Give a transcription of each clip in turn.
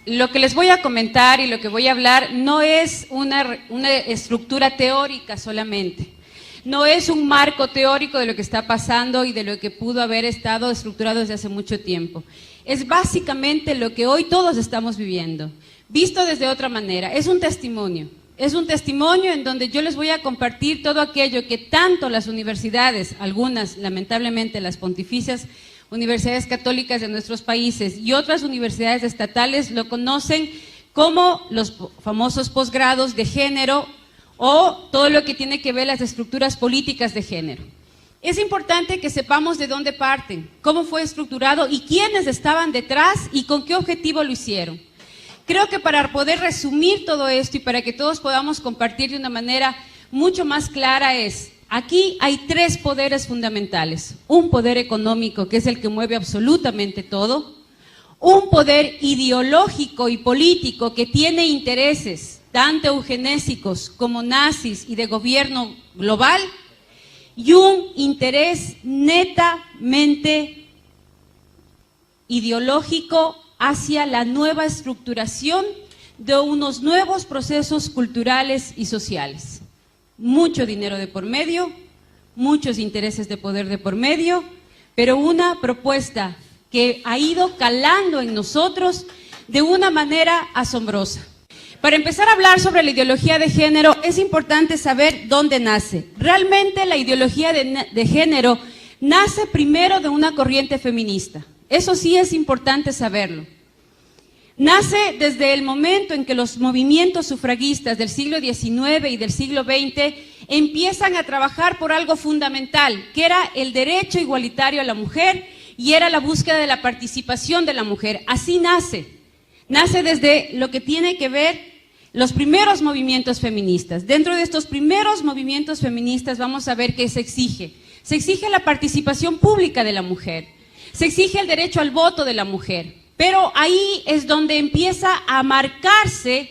Lo que les voy a comentar y lo que voy a hablar no es una estructura teórica solamente, no es un marco teórico de lo que está pasando y de lo que pudo haber estado estructurado desde hace mucho tiempo. Es básicamente lo que hoy todos estamos viviendo, visto desde otra manera. Es un testimonio en donde yo les voy a compartir todo aquello que tanto las universidades, algunas lamentablemente las pontificias, universidades católicas de nuestros países y otras universidades estatales lo conocen como los famosos posgrados de género o todo lo que tiene que ver las estructuras políticas de género. Es importante que sepamos de dónde parten, cómo fue estructurado y quiénes estaban detrás y con qué objetivo lo hicieron. Creo que para poder resumir todo esto y para que todos podamos compartir de una manera mucho más clara aquí hay tres poderes fundamentales. Un poder económico, que es el que mueve absolutamente todo. Un poder ideológico y político que tiene intereses, tanto eugenésicos como nazis y de gobierno global. Y un interés netamente ideológico hacia la nueva estructuración de unos nuevos procesos culturales y sociales. Mucho dinero de por medio, muchos intereses de poder de por medio, pero una propuesta que ha ido calando en nosotros de una manera asombrosa. Para empezar a hablar sobre la ideología de género, es importante saber dónde nace. Realmente la ideología de género nace primero de una corriente feminista. Eso sí es importante saberlo. Nace desde el momento en que los movimientos sufragistas del siglo XIX y del siglo XX empiezan a trabajar por algo fundamental, que era el derecho igualitario a la mujer y era la búsqueda de la participación de la mujer. Así nace. Nace desde lo que tiene que ver los primeros movimientos feministas. Dentro de estos primeros movimientos feministas vamos a ver qué se exige. Se exige la participación pública de la mujer, se exige el derecho al voto de la mujer, pero ahí es donde empieza a marcarse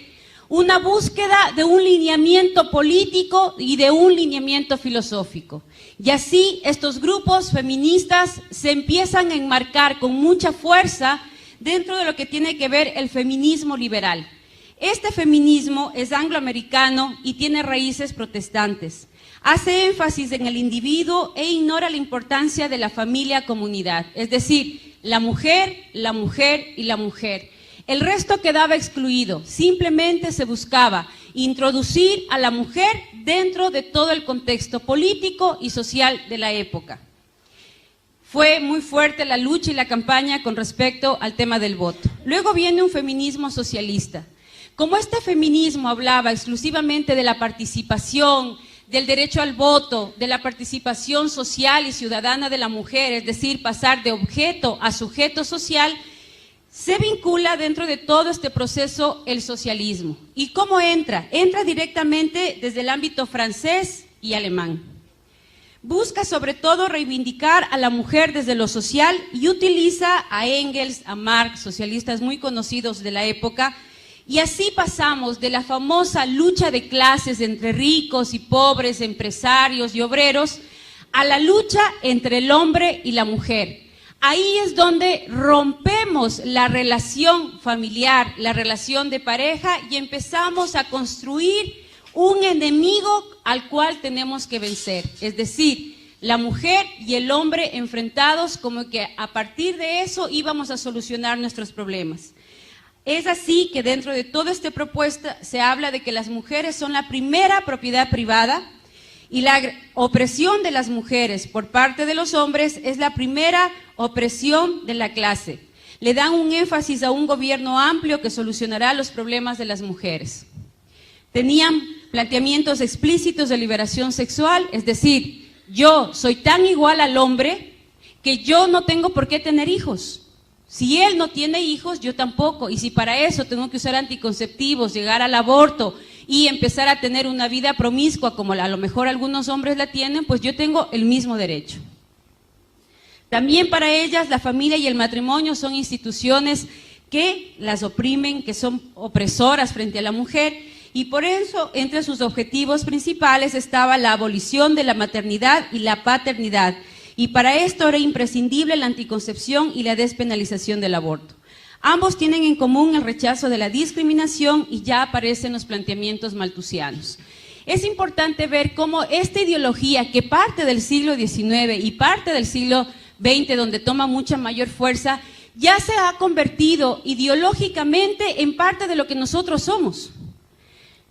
una búsqueda de un lineamiento político y de un lineamiento filosófico. Y así estos grupos feministas se empiezan a enmarcar con mucha fuerza dentro de lo que tiene que ver el feminismo liberal. Este feminismo es angloamericano y tiene raíces protestantes. Hace énfasis en el individuo e ignora la importancia de la familia-comunidad, es decir, la mujer y la mujer. El resto quedaba excluido, simplemente se buscaba introducir a la mujer dentro de todo el contexto político y social de la época. Fue muy fuerte la lucha y la campaña con respecto al tema del voto. Luego viene un feminismo socialista. Como este feminismo hablaba exclusivamente de la participación, del derecho al voto, de la participación social y ciudadana de la mujer, es decir, pasar de objeto a sujeto social, se vincula dentro de todo este proceso el socialismo. ¿Y cómo entra? Entra directamente desde el ámbito francés y alemán. Busca sobre todo reivindicar a la mujer desde lo social y utiliza a Engels, a Marx, socialistas muy conocidos de la época. Y así pasamos de la famosa lucha de clases entre ricos y pobres, empresarios y obreros, a la lucha entre el hombre y la mujer. Ahí es donde rompemos la relación familiar, la relación de pareja y empezamos a construir un enemigo al cual tenemos que vencer. Es decir, la mujer y el hombre enfrentados, como que a partir de eso íbamos a solucionar nuestros problemas. Es así que dentro de toda esta propuesta se habla de que las mujeres son la primera propiedad privada y la opresión de las mujeres por parte de los hombres es la primera opresión de la clase. Le dan un énfasis a un gobierno amplio que solucionará los problemas de las mujeres. Tenían planteamientos explícitos de liberación sexual, es decir, yo soy tan igual al hombre que yo no tengo por qué tener hijos. Si él no tiene hijos, yo tampoco, y si para eso tengo que usar anticonceptivos, llegar al aborto y empezar a tener una vida promiscua como a lo mejor algunos hombres la tienen, pues yo tengo el mismo derecho. También para ellas la familia y el matrimonio son instituciones que las oprimen, que son opresoras frente a la mujer, y por eso entre sus objetivos principales estaba la abolición de la maternidad y la paternidad. Y para esto era imprescindible la anticoncepción y la despenalización del aborto. Ambos tienen en común el rechazo de la discriminación y ya aparecen los planteamientos malthusianos. Es importante ver cómo esta ideología que parte del siglo XIX y parte del siglo XX, donde toma mucha mayor fuerza, ya se ha convertido ideológicamente en parte de lo que nosotros somos.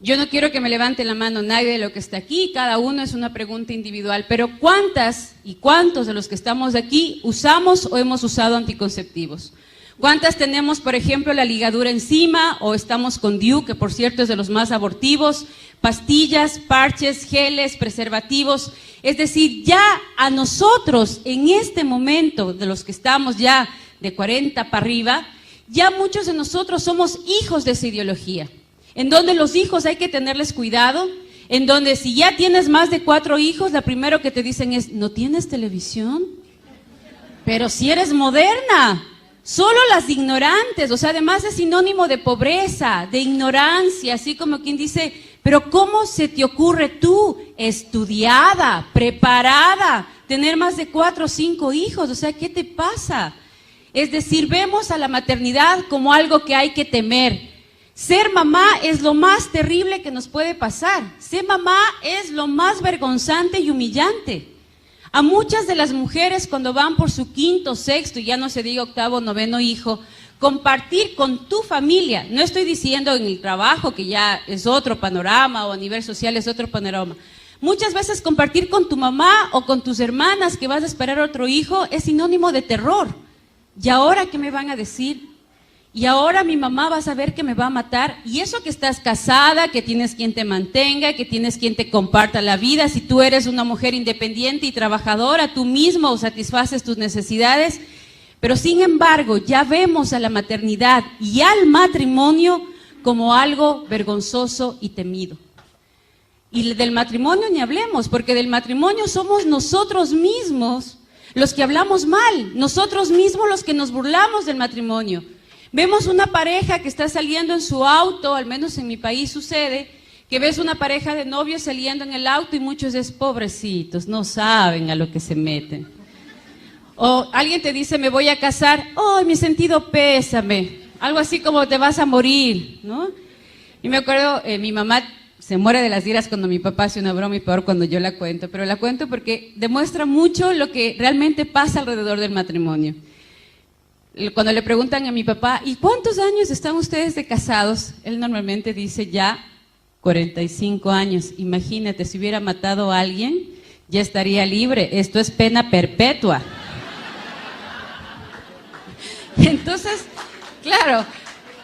Yo no quiero que me levante la mano nadie de lo que está aquí, cada uno es una pregunta individual, pero ¿cuántas y cuántos de los que estamos aquí usamos o hemos usado anticonceptivos? ¿Cuántas tenemos, por ejemplo, la ligadura encima o estamos con DIU, que por cierto es de los más abortivos, pastillas, parches, geles, preservativos? Es decir, ya a nosotros en este momento, de los que estamos ya de 40 para arriba, ya muchos de nosotros somos hijos de esa ideología, en donde los hijos hay que tenerles cuidado, en donde si ya tienes más de 4 hijos, lo primero que te dicen es, ¿no tienes televisión? Pero si eres moderna. Solo las ignorantes, o sea, además es sinónimo de pobreza, de ignorancia, así como quien dice, pero ¿cómo se te ocurre tú, estudiada, preparada, tener más de 4 o 5 hijos? O sea, ¿qué te pasa? Es decir, vemos a la maternidad como algo que hay que temer. Ser mamá es lo más terrible que nos puede pasar. Ser mamá es lo más vergonzante y humillante. A muchas de las mujeres cuando van por su 5º, 6º, y ya no se diga 8º, 9º hijo, compartir con tu familia, no estoy diciendo en el trabajo que ya es otro panorama o a nivel social es otro panorama, muchas veces compartir con tu mamá o con tus hermanas que vas a esperar otro hijo es sinónimo de terror. ¿Y ahora qué me van a decir? Y ahora mi mamá va a saber que me va a matar, y eso que estás casada, que tienes quien te mantenga, que tienes quien te comparta la vida, si tú eres una mujer independiente y trabajadora, tú mismo satisfaces tus necesidades, pero sin embargo ya vemos a la maternidad y al matrimonio como algo vergonzoso y temido. Y del matrimonio ni hablemos, porque del matrimonio somos nosotros mismos los que hablamos mal, nosotros mismos los que nos burlamos del matrimonio. Vemos una pareja que está saliendo en su auto, al menos en mi país sucede, que ves una pareja de novios saliendo en el auto y muchos dicen, pobrecitos, no saben a lo que se meten. O alguien te dice, me voy a casar, oh, mi sentido pésame, algo así como te vas a morir, ¿no? Y me acuerdo, mi mamá se muere de las iras cuando mi papá hace una broma y peor cuando yo la cuento, pero la cuento porque demuestra mucho lo que realmente pasa alrededor del matrimonio. Cuando le preguntan a mi papá, ¿y cuántos años están ustedes de casados? Él normalmente dice ya 45 años. Imagínate, si hubiera matado a alguien, ya estaría libre. Esto es pena perpetua. Entonces, claro,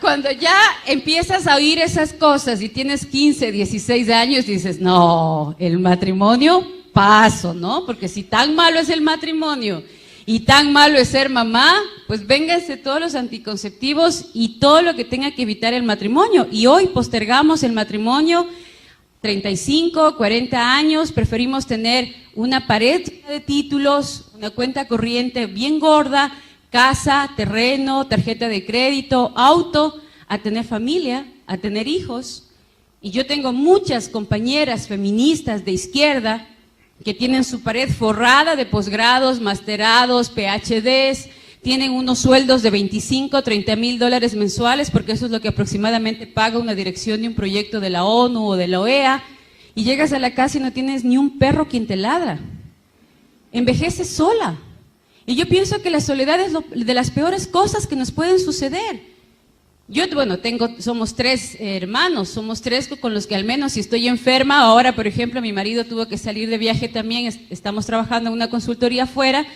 cuando ya empiezas a oír esas cosas y tienes 15, 16 años, dices, no, el matrimonio, paso, ¿no? Porque si tan malo es el matrimonio y tan malo es ser mamá, pues vénganse todos los anticonceptivos y todo lo que tenga que evitar el matrimonio. Y hoy postergamos el matrimonio 35, 40 años, preferimos tener una pared de títulos, una cuenta corriente bien gorda, casa, terreno, tarjeta de crédito, auto, a tener familia, a tener hijos. Y yo tengo muchas compañeras feministas de izquierda que tienen su pared forrada de posgrados, masterados, PhDs, tienen unos sueldos de 25, 30 mil dólares mensuales, porque eso es lo que aproximadamente paga una dirección de un proyecto de la ONU o de la OEA, y llegas a la casa y no tienes ni un perro quien te ladra. Envejeces sola. Y yo pienso que la soledad es de las peores cosas que nos pueden suceder. Yo, bueno, somos 3 hermanos, somos 3 con los que al menos si estoy enferma, ahora por ejemplo mi marido tuvo que salir de viaje también, estamos trabajando en una consultoría afuera,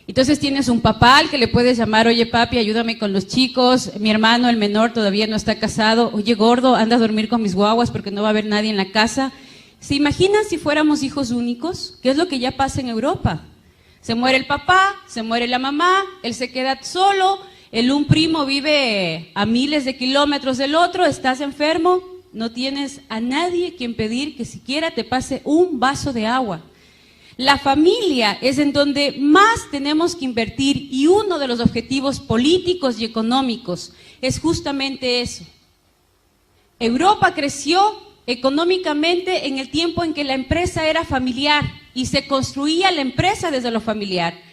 entonces tienes un papá al que le puedes llamar, oye papi, ayúdame con los chicos, mi hermano el menor todavía no está casado, oye gordo, anda a dormir con mis guaguas porque no va a haber nadie en la casa. ¿Se imaginan si fuéramos hijos únicos? ¿Qué es lo que ya pasa en Europa? Se muere el papá, se muere la mamá, él se queda solo. Un primo vive a miles de kilómetros del otro, estás enfermo, no tienes a nadie quien pedir que siquiera te pase un vaso de agua. La familia es en donde más tenemos que invertir y uno de los objetivos políticos y económicos es justamente eso. Europa creció económicamente en el tiempo en que la empresa era familiar y se construía la empresa desde lo familiar.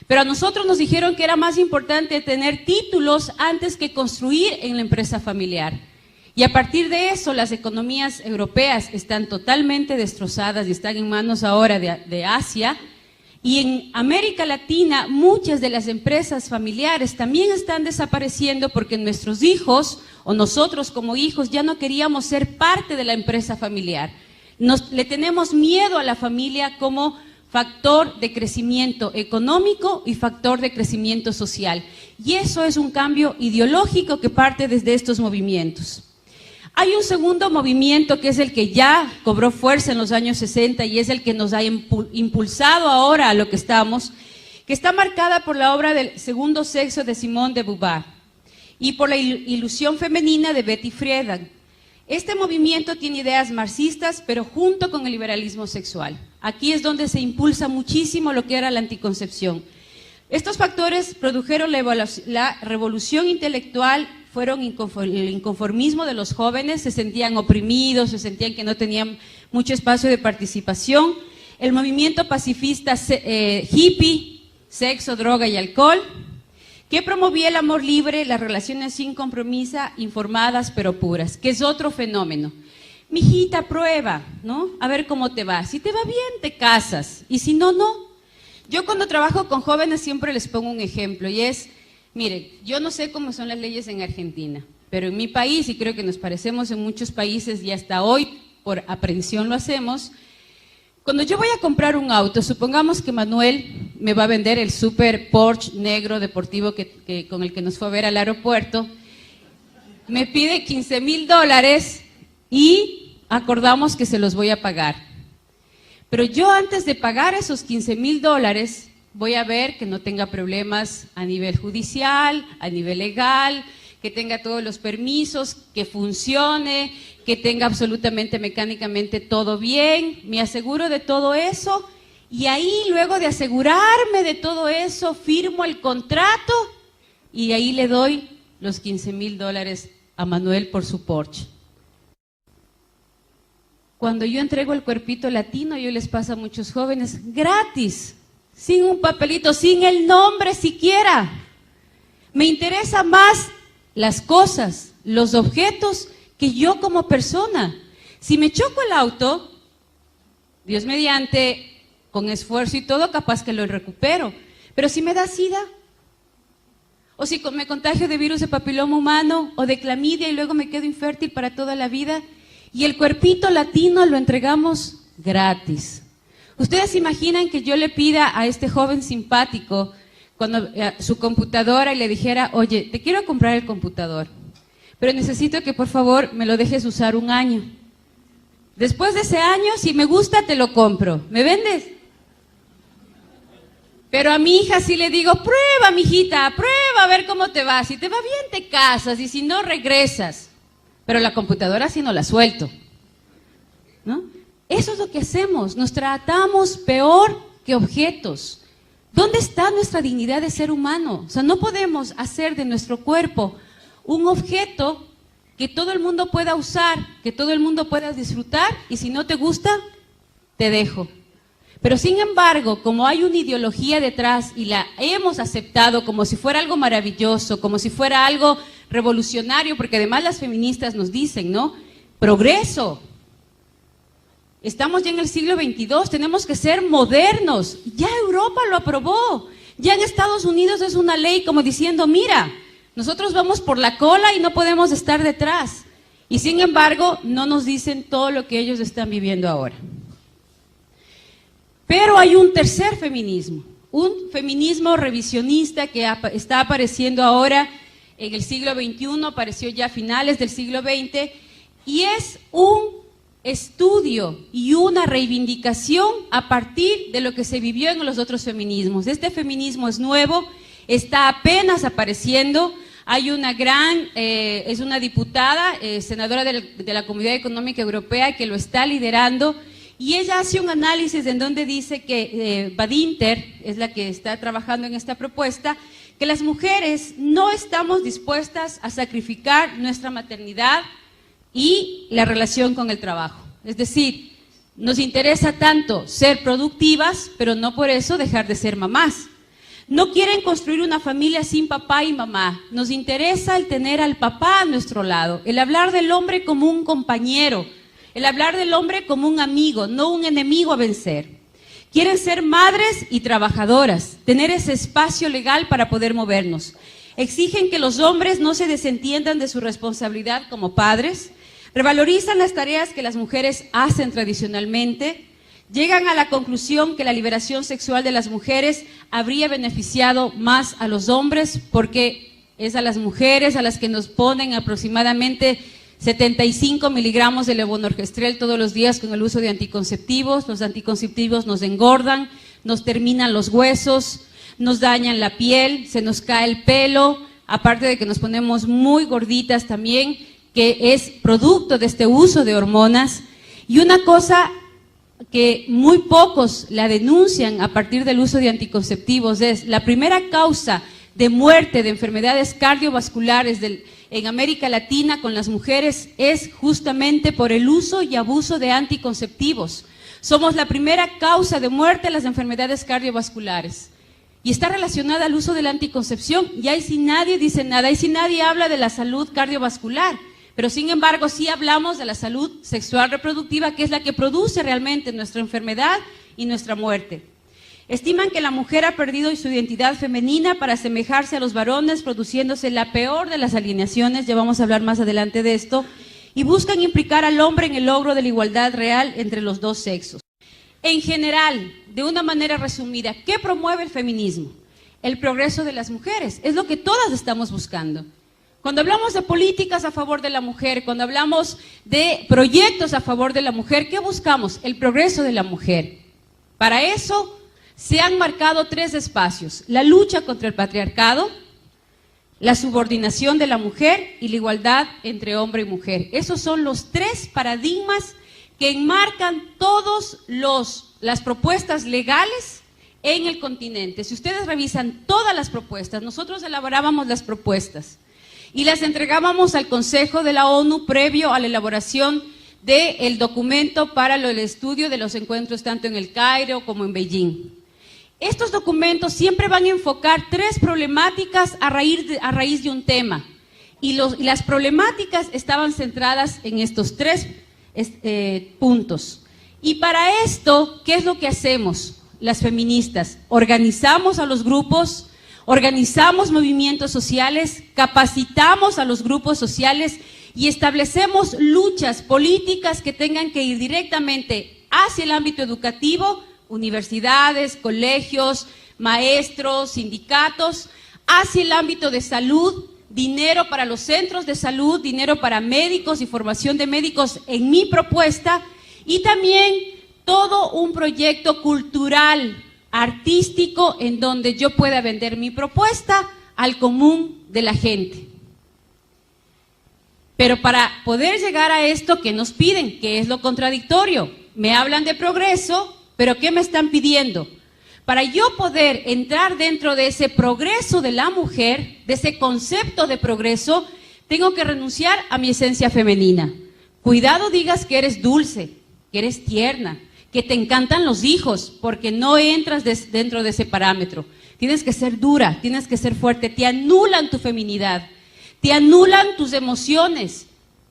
Pero a nosotros nos dijeron que era más importante tener títulos antes que construir en la empresa familiar. Y a partir de eso, las economías europeas están totalmente destrozadas y están en manos ahora de Asia. Y en América Latina, muchas de las empresas familiares también están desapareciendo porque nuestros hijos, o nosotros como hijos, ya no queríamos ser parte de la empresa familiar. Le tenemos miedo a la familia como factor de crecimiento económico y factor de crecimiento social. Y eso es un cambio ideológico que parte desde estos movimientos. Hay un segundo movimiento que es el que ya cobró fuerza en los años 60 y es el que nos ha impulsado ahora a lo que estamos, que está marcada por la obra del Segundo Sexo de Simone de Beauvoir y por la ilusión femenina de Betty Friedan. Este movimiento tiene ideas marxistas, pero junto con el liberalismo sexual. Aquí es donde se impulsa muchísimo lo que era la anticoncepción. Estos factores produjeron la revolución intelectual, fueron el inconformismo de los jóvenes, se sentían oprimidos, se sentían que no tenían mucho espacio de participación. El movimiento pacifista hippie, sexo, droga y alcohol, que promovía el amor libre, las relaciones sin compromiso, informadas pero puras, que es otro fenómeno. Mijita, prueba, ¿no? A ver cómo te va. Si te va bien, te casas, y si no, no. Yo cuando trabajo con jóvenes siempre les pongo un ejemplo, y es, miren, yo no sé cómo son las leyes en Argentina, pero en mi país, y creo que nos parecemos en muchos países, y hasta hoy por aprensión lo hacemos, cuando yo voy a comprar un auto, supongamos que Manuel me va a vender el super Porsche negro deportivo con el que nos fue a ver al aeropuerto, me pide $15,000 y acordamos que se los voy a pagar. Pero yo antes de pagar esos $15,000 voy a ver que no tenga problemas a nivel judicial, a nivel legal, que tenga todos los permisos, que funcione, que tenga absolutamente mecánicamente todo bien, me aseguro de todo eso y ahí luego de asegurarme de todo eso firmo el contrato y ahí le doy los $15,000 a Manuel por su Porsche. Cuando yo entrego el cuerpito latino, yo les paso a muchos jóvenes gratis, sin un papelito, sin el nombre siquiera. Me interesa más las cosas, los objetos, que yo como persona. Si me choco el auto, Dios mediante, con esfuerzo y todo, capaz que lo recupero. Pero si me da SIDA, o si me contagio de virus de papiloma humano, o de clamidia y luego me quedo infértil para toda la vida, y el cuerpito latino lo entregamos gratis. ¿Ustedes se imaginan que yo le pida a este joven simpático cuando su computadora y le dijera, oye, te quiero comprar el computador, pero necesito que por favor me lo dejes usar 1 año. Después de ese año, si me gusta, te lo compro. ¿Me vendes? Pero a mi hija sí le digo, prueba, mijita, prueba a ver cómo te va. Si te va bien, te casas, y si no, regresas. Pero la computadora sí no la suelto, ¿no? Eso es lo que hacemos, nos tratamos peor que objetos. ¿Dónde está nuestra dignidad de ser humano? O sea, no podemos hacer de nuestro cuerpo un objeto que todo el mundo pueda usar, que todo el mundo pueda disfrutar, y si no te gusta, te dejo. Pero sin embargo, como hay una ideología detrás y la hemos aceptado como si fuera algo maravilloso, como si fuera algo revolucionario, porque además las feministas nos dicen, ¿no? Progreso. Estamos ya en el siglo XXII, tenemos que ser modernos. Ya Europa lo aprobó. Ya en Estados Unidos es una ley como diciendo, mira, nosotros vamos por la cola y no podemos estar detrás. Y sin embargo, no nos dicen todo lo que ellos están viviendo ahora. Pero hay un tercer feminismo, un feminismo revisionista que está apareciendo ahora en el siglo XXI, apareció ya a finales del siglo XX, y es un estudio y una reivindicación a partir de lo que se vivió en los otros feminismos. Este feminismo es nuevo, está apenas apareciendo. Hay una es una diputada, senadora de la Comunidad Económica Europea que lo está liderando, y ella hace un análisis en donde dice que Badinter es la que está trabajando en esta propuesta, que las mujeres no estamos dispuestas a sacrificar nuestra maternidad y la relación con el trabajo. Es decir, nos interesa tanto ser productivas, pero no por eso dejar de ser mamás. No quieren construir una familia sin papá y mamá. Nos interesa el tener al papá a nuestro lado, el hablar del hombre como un compañero, el hablar del hombre como un amigo, no un enemigo a vencer. Quieren ser madres y trabajadoras, tener ese espacio legal para poder movernos. Exigen que los hombres no se desentiendan de su responsabilidad como padres, revalorizan las tareas que las mujeres hacen tradicionalmente, llegan a la conclusión que la liberación sexual de las mujeres habría beneficiado más a los hombres porque es a las mujeres a las que nos ponen aproximadamente 75 miligramos de levonorgestrel todos los días con el uso de anticonceptivos. Los anticonceptivos nos engordan, nos terminan los huesos, nos dañan la piel, se nos cae el pelo, aparte de que nos ponemos muy gorditas también, que es producto de este uso de hormonas. Y una cosa que muy pocos la denuncian a partir del uso de anticonceptivos es la primera causa de muerte de enfermedades cardiovasculares en América Latina con las mujeres es justamente por el uso y abuso de anticonceptivos. Somos la primera causa de muerte de las enfermedades cardiovasculares y está relacionada al uso de la anticoncepción, y ahí sí nadie dice nada, ahí sí nadie habla de la salud cardiovascular. Pero sin embargo sí hablamos de la salud sexual reproductiva, que es la que produce realmente nuestra enfermedad y nuestra muerte. Estiman que la mujer ha perdido su identidad femenina para asemejarse a los varones, produciéndose la peor de las alienaciones, ya vamos a hablar más adelante de esto, y buscan implicar al hombre en el logro de la igualdad real entre los dos sexos. En general, de una manera resumida, ¿qué promueve el feminismo? El progreso de las mujeres, es lo que todas estamos buscando. Cuando hablamos de políticas a favor de la mujer, cuando hablamos de proyectos a favor de la mujer, ¿qué buscamos? El progreso de la mujer. Para eso se han marcado 3 espacios: la lucha contra el patriarcado, la subordinación de la mujer y la igualdad entre hombre y mujer. Esos son los 3 paradigmas que enmarcan todas las propuestas legales en el continente. Si ustedes revisan todas las propuestas, nosotros elaborábamos las propuestas y las entregábamos al Consejo de la ONU previo a la elaboración del documento para el estudio de los encuentros tanto en el Cairo como en Beijing. Estos documentos siempre van a enfocar 3 problemáticas a raíz de un tema, y las problemáticas estaban centradas en estos 3 puntos. Y para esto, ¿qué es lo que hacemos las feministas? Organizamos a los grupos, organizamos movimientos sociales, capacitamos a los grupos sociales y establecemos luchas políticas que tengan que ir directamente hacia el ámbito educativo, universidades, colegios, maestros, sindicatos, hacia el ámbito de salud, dinero para los centros de salud, dinero para médicos y formación de médicos en mi propuesta, y también todo un proyecto cultural, artístico, en donde yo pueda vender mi propuesta al común de la gente. Pero para poder llegar a esto, ¿qué nos piden? ¿Qué es lo contradictorio? Me hablan de progreso, pero ¿qué me están pidiendo? Para yo poder entrar dentro de ese progreso de la mujer, de ese concepto de progreso, tengo que renunciar a mi esencia femenina. Cuidado digas que eres dulce, que eres tierna, que te encantan los hijos, porque no entras dentro de ese parámetro. Tienes que ser dura, tienes que ser fuerte, te anulan tu feminidad, te anulan tus emociones.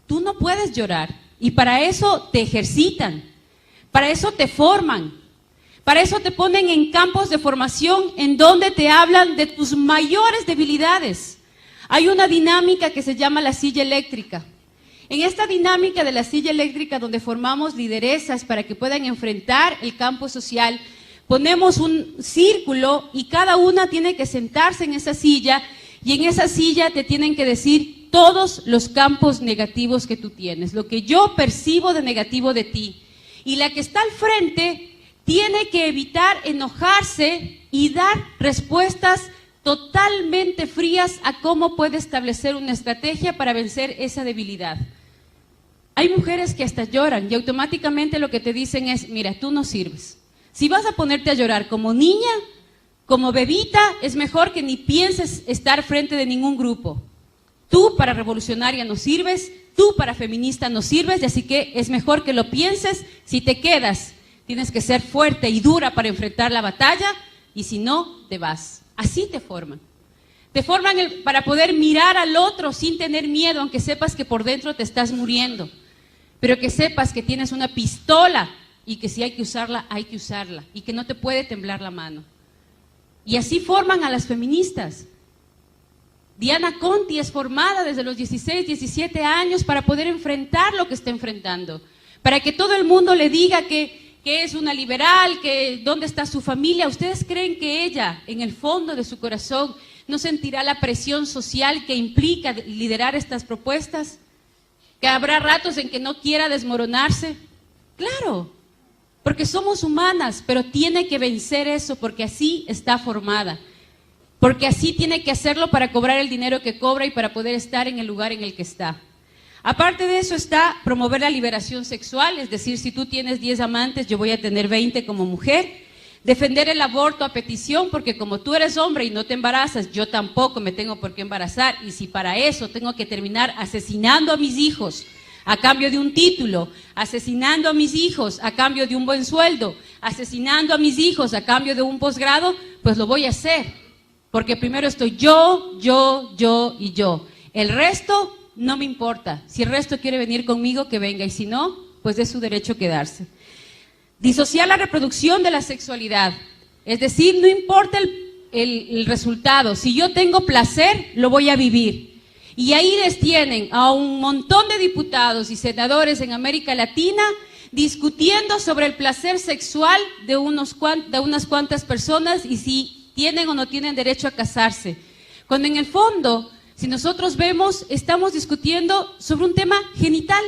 Tú no puedes llorar, y para eso te ejercitan, para eso te forman, para eso te ponen en campos de formación en donde te hablan de tus mayores debilidades. Hay una dinámica que se llama la silla eléctrica. En esta dinámica de la silla eléctrica, donde formamos lideresas para que puedan enfrentar el campo social, ponemos un círculo y cada una tiene que sentarse en esa silla, y en esa silla te tienen que decir todos los campos negativos que tú tienes, lo que yo percibo de negativo de ti. Y la que está al frente tiene que evitar enojarse y dar respuestas totalmente frías a cómo puede establecer una estrategia para vencer esa debilidad. Hay mujeres que hasta lloran y automáticamente lo que te dicen es: mira, tú no sirves. Si vas a ponerte a llorar como niña, como bebita, es mejor que ni pienses estar frente de ningún grupo. Tú para revolucionaria no sirves, tú para feminista no sirves, y así que es mejor que lo pienses. Si te quedas, tienes que ser fuerte y dura para enfrentar la batalla, y si no, te vas. Así te forman. Te forman para poder mirar al otro sin tener miedo, aunque sepas que por dentro te estás muriendo. Pero que sepas que tienes una pistola y que si hay que usarla, hay que usarla. Y que no te puede temblar la mano. Y así forman a las feministas. Diana Conti es formada desde los 16, 17 años para poder enfrentar lo que está enfrentando. Para que todo el mundo le diga que es una liberal, que dónde está su familia. ¿Ustedes creen que ella, en el fondo de su corazón, no sentirá la presión social que implica liderar estas propuestas? ¿Que habrá ratos en que no quiera desmoronarse? Claro, porque somos humanas, pero tiene que vencer eso porque así está formada. Porque así tiene que hacerlo para cobrar el dinero que cobra y para poder estar en el lugar en el que está. Aparte de eso está promover la liberación sexual, es decir, si tú tienes 10 amantes, yo voy a tener 20 como mujer. Defender el aborto a petición, porque como tú eres hombre y no te embarazas, yo tampoco me tengo por qué embarazar. Y si para eso tengo que terminar asesinando a mis hijos a cambio de un título, asesinando a mis hijos a cambio de un buen sueldo, asesinando a mis hijos a cambio de un posgrado, pues lo voy a hacer. Porque primero estoy yo y yo. El resto no me importa. Si el resto quiere venir conmigo, que venga. Y si no, pues es su derecho quedarse. Disociar la reproducción de la sexualidad. Es decir, no importa el resultado. Si yo tengo placer, lo voy a vivir. Y ahí les tienen a un montón de diputados y senadores en América Latina discutiendo sobre el placer sexual de unas cuantas personas y si tienen o no tienen derecho a casarse. Cuando en el fondo, si nosotros vemos, estamos discutiendo sobre un tema genital,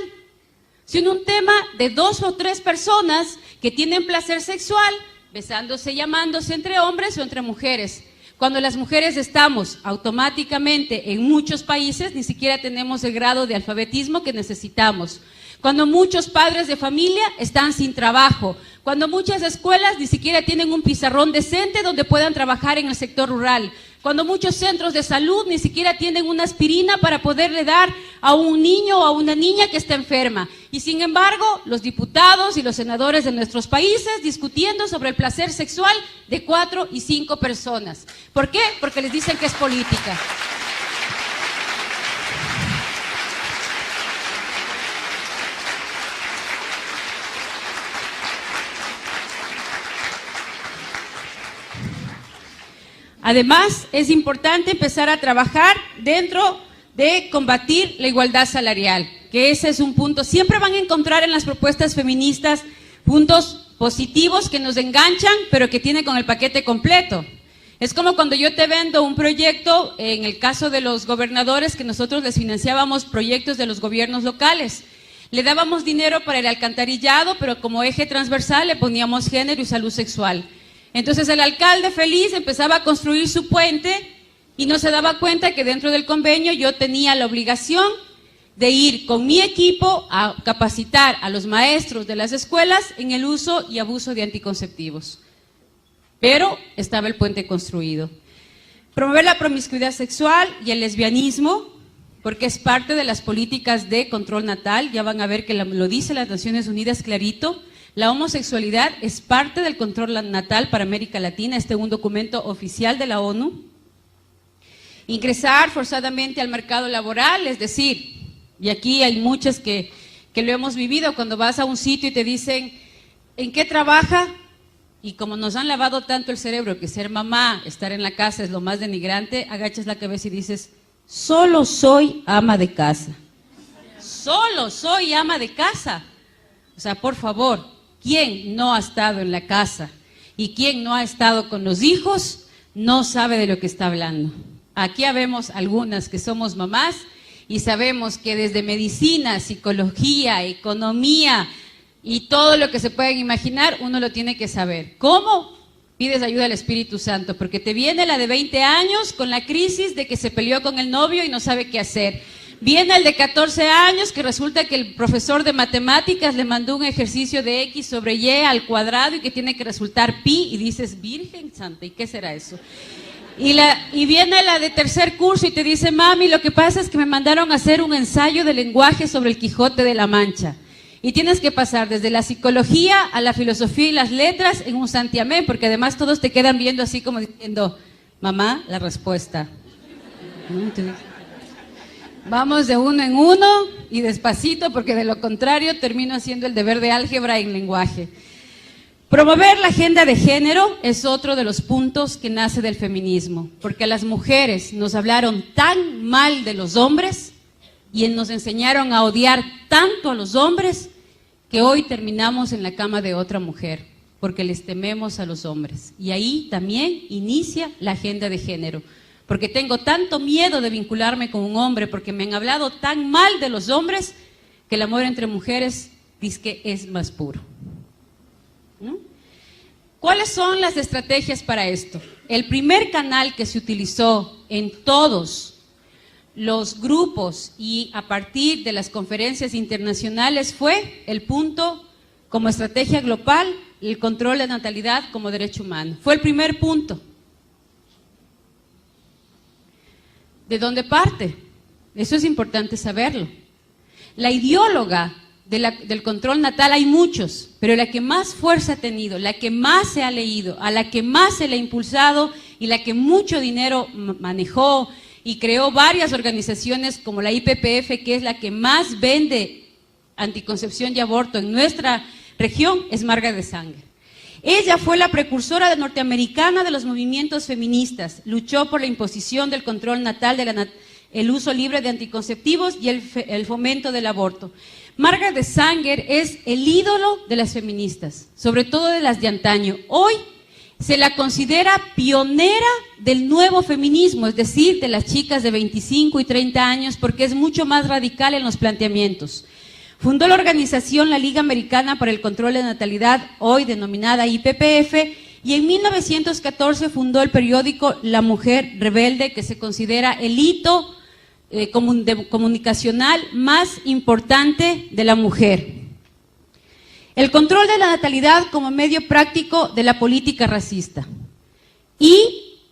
sino un tema de 2 o 3 personas que tienen placer sexual, besándose y amándose entre hombres o entre mujeres. Cuando las mujeres estamos automáticamente en muchos países, ni siquiera tenemos el grado de alfabetismo que necesitamos. Cuando muchos padres de familia están sin trabajo, cuando muchas escuelas ni siquiera tienen un pizarrón decente donde puedan trabajar en el sector rural, cuando muchos centros de salud ni siquiera tienen una aspirina para poderle dar a un niño o a una niña que está enferma. Y sin embargo, los diputados y los senadores de nuestros países discutiendo sobre el placer sexual de 4 y 5 personas. ¿Por qué? Porque les dicen que es política. Además, es importante empezar a trabajar dentro de combatir la igualdad salarial, que ese es un punto. Siempre van a encontrar en las propuestas feministas puntos positivos que nos enganchan, pero que tienen con el paquete completo. Es como cuando yo te vendo un proyecto, en el caso de los gobernadores, que nosotros les financiábamos proyectos de los gobiernos locales. Le dábamos dinero para el alcantarillado, pero como eje transversal le poníamos género y salud sexual. Entonces el alcalde feliz empezaba a construir su puente y no se daba cuenta que dentro del convenio yo tenía la obligación de ir con mi equipo a capacitar a los maestros de las escuelas en el uso y abuso de anticonceptivos. Pero estaba el puente construido. Promover la promiscuidad sexual y el lesbianismo, porque es parte de las políticas de control natal. Ya van a ver que lo dice las Naciones Unidas clarito. La homosexualidad es parte del control natal para América Latina, un documento oficial de la ONU. Ingresar forzadamente al mercado laboral, es decir, y aquí hay muchas que lo hemos vivido, cuando vas a un sitio y te dicen, ¿en qué trabaja? Y como nos han lavado tanto el cerebro que ser mamá, estar en la casa es lo más denigrante, agachas la cabeza y dices, solo soy ama de casa. Solo soy ama de casa. O sea, por favor, ¿quién no ha estado en la casa y quién no ha estado con los hijos no sabe de lo que está hablando? Aquí habemos algunas que somos mamás y sabemos que desde medicina, psicología, economía y todo lo que se pueden imaginar, uno lo tiene que saber. ¿Cómo? Pides ayuda al Espíritu Santo, porque te viene la de 20 años con la crisis de que se peleó con el novio y no sabe qué hacer. Viene el de 14 años que resulta que el profesor de matemáticas le mandó un ejercicio de X sobre Y al cuadrado y que tiene que resultar pi y dices, Virgen Santa, ¿y qué será eso? Y viene la de tercer curso y te dice, mami, lo que pasa es que me mandaron a hacer un ensayo de lenguaje sobre el Quijote de la Mancha. Y tienes que pasar desde la psicología a la filosofía y las letras en un santiamén, porque además todos te quedan viendo así como diciendo, Mamá, la respuesta. Entonces, vamos de uno en uno y despacito, porque de lo contrario termino haciendo el deber de álgebra en lenguaje. Promover la agenda de género es otro de los puntos que nace del feminismo, porque las mujeres nos hablaron tan mal de los hombres y nos enseñaron a odiar tanto a los hombres que hoy terminamos en la cama de otra mujer, porque les tememos a los hombres. Y ahí también inicia la agenda de género, porque tengo tanto miedo de vincularme con un hombre, porque me han hablado tan mal de los hombres, que el amor entre mujeres dice que es más puro. ¿No? ¿Cuáles son las estrategias para esto? El primer canal que se utilizó en todos los grupos y a partir de las conferencias internacionales fue el punto como estrategia global, el control de natalidad como derecho humano. Fue el primer punto. ¿De dónde parte? Eso es importante saberlo. La ideóloga del control natal hay muchos, pero la que más fuerza ha tenido, la que más se ha leído, a la que más se le ha impulsado y la que mucho dinero manejó y creó varias organizaciones como la IPPF, que es la que más vende anticoncepción y aborto en nuestra región, es Margaret Sanger. Ella fue la precursora norteamericana de los movimientos feministas, luchó por la imposición del control natal, el uso libre de anticonceptivos y el fomento del aborto. Margaret Sanger es el ídolo de las feministas, sobre todo de las de antaño. Hoy se la considera pionera del nuevo feminismo, es decir, de las chicas de 25 y 30 años, porque es mucho más radical en los planteamientos. Fundó la organización la Liga Americana para el Control de Natalidad, hoy denominada IPPF, y en 1914 fundó el periódico La Mujer Rebelde, que se considera el hito comunicacional más importante de la mujer. El control de la natalidad como medio práctico de la política racista. Y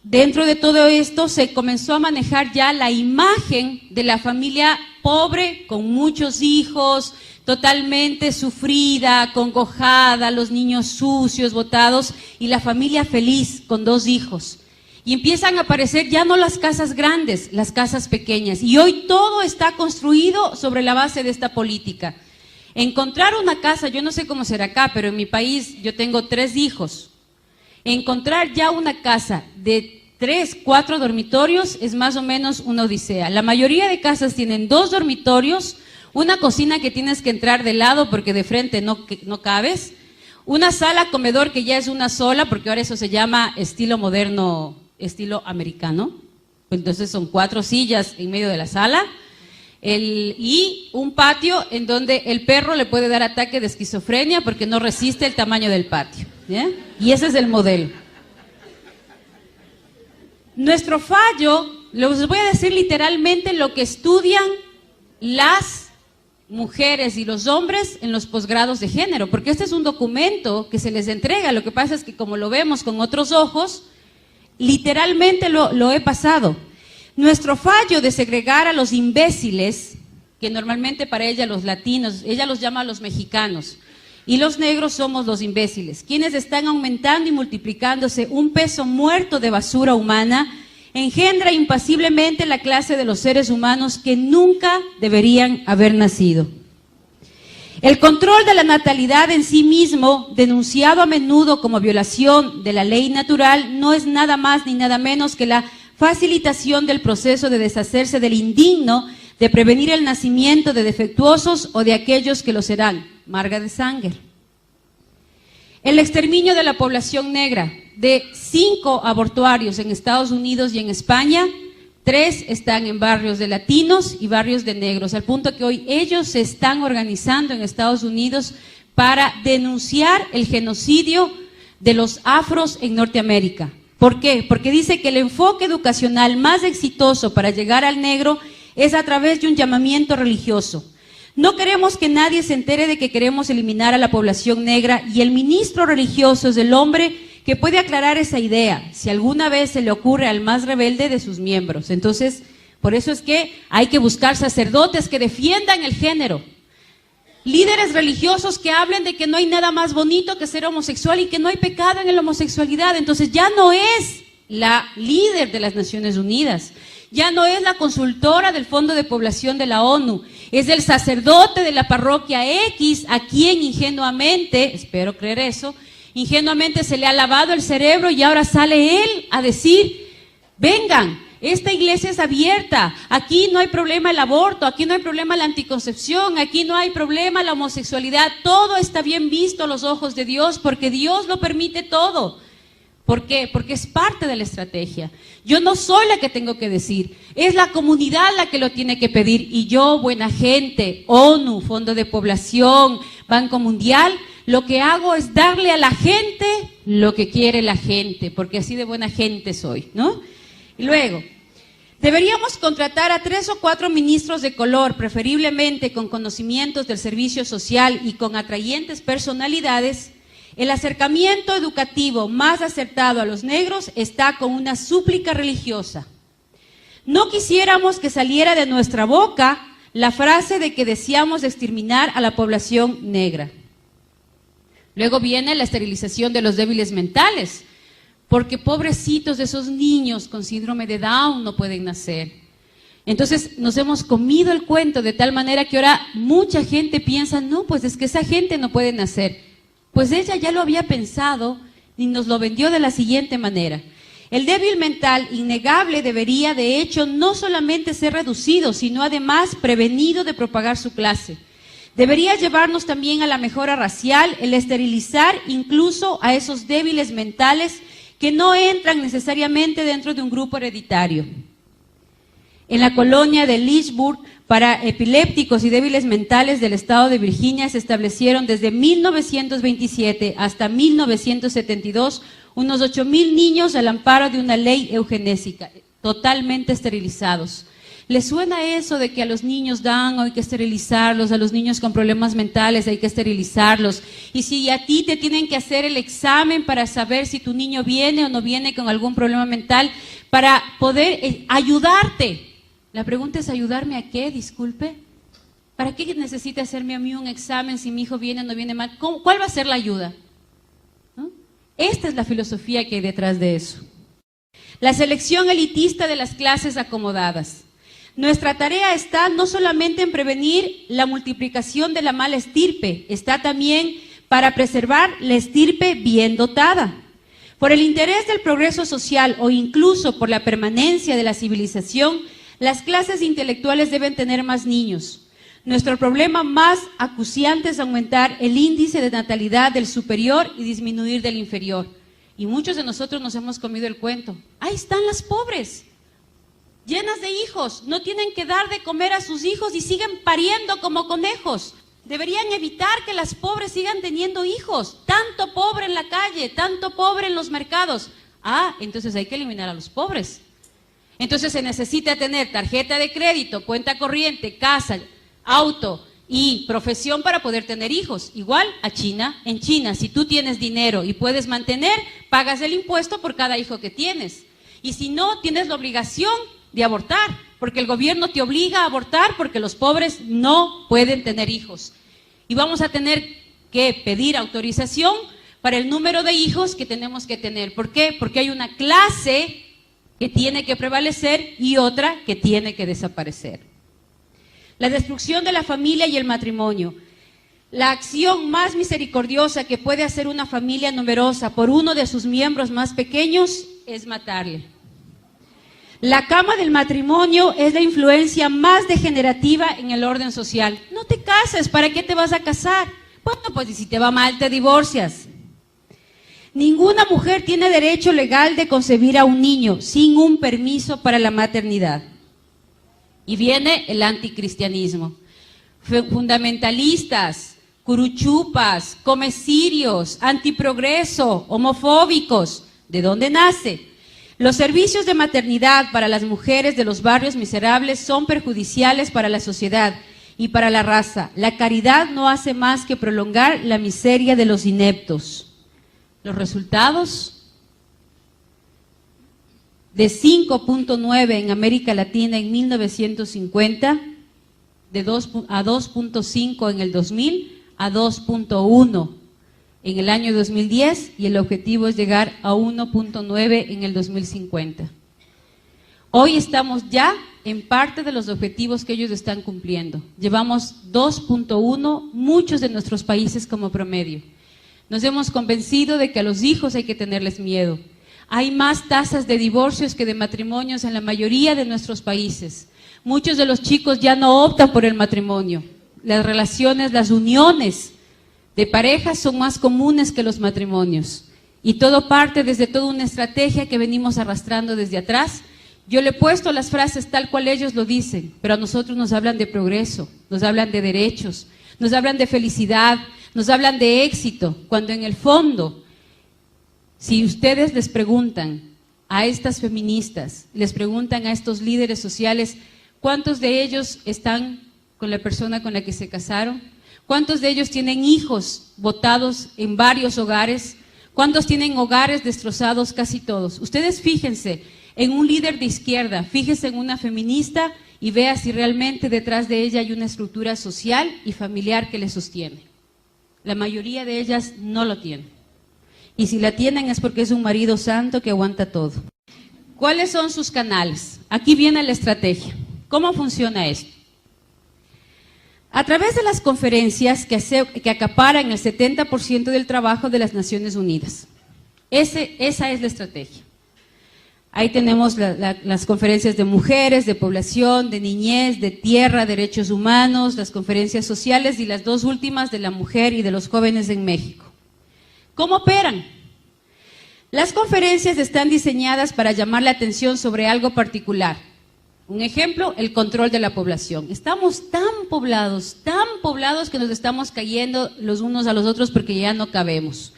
dentro de todo esto se comenzó a manejar ya la imagen de la familia pobre, con muchos hijos, totalmente sufrida, acongojada, los niños sucios, botados, y la familia feliz con 2 hijos. Y empiezan a aparecer ya no las casas grandes, las casas pequeñas. Y hoy todo está construido sobre la base de esta política. Encontrar una casa, yo no sé cómo será acá, pero en mi país yo tengo 3 hijos. Encontrar ya una casa de 3, 4 dormitorios es más o menos una odisea. La mayoría de casas tienen 2 dormitorios, una cocina que tienes que entrar de lado porque de frente no cabes, una sala comedor que ya es una sola, porque ahora eso se llama estilo moderno, estilo americano, entonces son 4 sillas en medio de la sala, y un patio en donde el perro le puede dar ataque de esquizofrenia porque no resiste el tamaño del patio, ¿ya? Y ese es el modelo. Nuestro fallo, les voy a decir literalmente lo que estudian las mujeres y los hombres en los posgrados de género, porque este es un documento que se les entrega. Lo que pasa es que como lo vemos con otros ojos, literalmente lo he pasado. Nuestro fallo de segregar a los imbéciles, que normalmente para ella los latinos, ella los llama a los mexicanos, y los negros somos los imbéciles, quienes están aumentando y multiplicándose un peso muerto de basura humana, engendra impasiblemente la clase de los seres humanos que nunca deberían haber nacido. El control de la natalidad en sí mismo, denunciado a menudo como violación de la ley natural, no es nada más ni nada menos que la facilitación del proceso de deshacerse del indigno, de prevenir el nacimiento de defectuosos o de aquellos que lo serán. Margaret Sanger. El exterminio de la población negra. De 5 abortuarios en Estados Unidos y en España, 3 están en barrios de latinos y barrios de negros, al punto que hoy ellos se están organizando en Estados Unidos para denunciar el genocidio de los afros en Norteamérica. ¿Por qué? Porque dice que el enfoque educacional más exitoso para llegar al negro es a través de un llamamiento religioso. No queremos que nadie se entere de que queremos eliminar a la población negra, y el ministro religioso es el hombre que puede aclarar esa idea, si alguna vez se le ocurre al más rebelde de sus miembros. Entonces, por eso es que hay que buscar sacerdotes que defiendan el género, líderes religiosos que hablen de que no hay nada más bonito que ser homosexual y que no hay pecado en la homosexualidad. Entonces ya no es la líder de las Naciones Unidas. Ya no es la consultora del Fondo de Población de la ONU, es el sacerdote de la parroquia X, a quien ingenuamente, espero creer eso, ingenuamente se le ha lavado el cerebro y ahora sale él a decir, vengan, esta iglesia es abierta, aquí no hay problema el aborto, aquí no hay problema la anticoncepción, aquí no hay problema la homosexualidad, todo está bien visto a los ojos de Dios porque Dios lo permite todo. ¿Por qué? Porque es parte de la estrategia. Yo no soy la que tengo que decir, es la comunidad la que lo tiene que pedir y yo, buena gente, ONU, Fondo de Población, Banco Mundial, lo que hago es darle a la gente lo que quiere la gente, porque así de buena gente soy, ¿no? Y luego, deberíamos contratar a 3 o 4 ministros de color, preferiblemente con conocimientos del servicio social y con atrayentes personalidades. El acercamiento educativo más acertado a los negros está con una súplica religiosa. No quisiéramos que saliera de nuestra boca la frase de que deseamos exterminar a la población negra. Luego viene la esterilización de los débiles mentales, porque pobrecitos de esos niños con síndrome de Down no pueden nacer. Entonces nos hemos comido el cuento de tal manera que ahora mucha gente piensa, no, pues es que esa gente no puede nacer. Pues ella ya lo había pensado y nos lo vendió de la siguiente manera. El débil mental innegable debería, de hecho, no solamente ser reducido, sino además prevenido de propagar su clase. Debería llevarnos también a la mejora racial, el esterilizar incluso a esos débiles mentales que no entran necesariamente dentro de un grupo hereditario. En la colonia de Lynchburg, para epilépticos y débiles mentales del estado de Virginia, se establecieron desde 1927 hasta 1972 unos 8,000 niños al amparo de una ley eugenésica, totalmente esterilizados. ¿Les suena eso de que a los niños Down hay que esterilizarlos, a los niños con problemas mentales hay que esterilizarlos? Y si a ti te tienen que hacer el examen para saber si tu niño viene o no viene con algún problema mental, para poder ayudarte. La pregunta es, ¿ayudarme a qué? Disculpe. ¿Para qué necesita hacerme a mí un examen si mi hijo viene o no viene mal? ¿Cuál va a ser la ayuda? ¿No? Esta es la filosofía que hay detrás de eso. La selección elitista de las clases acomodadas. Nuestra tarea está no solamente en prevenir la multiplicación de la mala estirpe, está también para preservar la estirpe bien dotada. Por el interés del progreso social o incluso por la permanencia de la civilización, las clases intelectuales deben tener más niños. Nuestro problema más acuciante es aumentar el índice de natalidad del superior y disminuir del inferior. Y muchos de nosotros nos hemos comido el cuento. Ahí están las pobres, llenas de hijos, no tienen que dar de comer a sus hijos y siguen pariendo como conejos. Deberían evitar que las pobres sigan teniendo hijos. Tanto pobre en la calle, tanto pobre en los mercados. Entonces hay que eliminar a los pobres. Entonces se necesita tener tarjeta de crédito, cuenta corriente, casa, auto y profesión para poder tener hijos. Igual a China. En China, si tú tienes dinero y puedes mantener, pagas el impuesto por cada hijo que tienes. Y si no, tienes la obligación de abortar, porque el gobierno te obliga a abortar porque los pobres no pueden tener hijos. Y vamos a tener que pedir autorización para el número de hijos que tenemos que tener. ¿Por qué? Porque hay una clase que tiene que prevalecer y otra que tiene que desaparecer. La destrucción de la familia y el matrimonio. La acción más misericordiosa que puede hacer una familia numerosa por uno de sus miembros más pequeños es matarle. La cama del matrimonio es la influencia más degenerativa en el orden social. No te cases, ¿para qué te vas a casar? Bueno, pues si te va mal te divorcias. Ninguna mujer tiene derecho legal de concebir a un niño sin un permiso para la maternidad. Y viene el anticristianismo. Fundamentalistas, curuchupas, comecirios, antiprogreso, homofóbicos. ¿De dónde nace? Los servicios de maternidad para las mujeres de los barrios miserables son perjudiciales para la sociedad y para la raza. La caridad no hace más que prolongar la miseria de los ineptos. Los resultados, de 5.9 en América Latina en 1950, a 2.5 en el 2000, a 2.1 en el año 2010 y el objetivo es llegar a 1.9 en el 2050. Hoy estamos ya en parte de los objetivos que ellos están cumpliendo. Llevamos 2.1, muchos de nuestros países como promedio. Nos hemos convencido de que a los hijos hay que tenerles miedo. Hay más tasas de divorcios que de matrimonios en la mayoría de nuestros países. Muchos de los chicos ya no optan por el matrimonio. Las relaciones, las uniones de parejas son más comunes que los matrimonios. Y todo parte desde toda una estrategia que venimos arrastrando desde atrás. Yo le he puesto las frases tal cual ellos lo dicen, pero a nosotros nos hablan de progreso, nos hablan de derechos, nos hablan de felicidad, nos hablan de éxito, cuando en el fondo, si ustedes les preguntan a estas feministas, les preguntan a estos líderes sociales, ¿cuántos de ellos están con la persona con la que se casaron? ¿Cuántos de ellos tienen hijos botados en varios hogares? ¿Cuántos tienen hogares destrozados? Casi todos. Ustedes fíjense en un líder de izquierda, fíjense en una feminista y vea si realmente detrás de ella hay una estructura social y familiar que le sostiene. La mayoría de ellas no lo tienen. Y si la tienen es porque es un marido santo que aguanta todo. ¿Cuáles son sus canales? Aquí viene la estrategia. ¿Cómo funciona esto? A través de las conferencias que acaparan el 70% del trabajo de las Naciones Unidas. Esa es la estrategia. Ahí tenemos las conferencias de mujeres, de población, de niñez, de tierra, derechos humanos, las conferencias sociales y las dos últimas de la mujer y de los jóvenes en México. ¿Cómo operan? Las conferencias están diseñadas para llamar la atención sobre algo particular. Un ejemplo, el control de la población. Estamos tan poblados que nos estamos cayendo los unos a los otros porque ya no cabemos.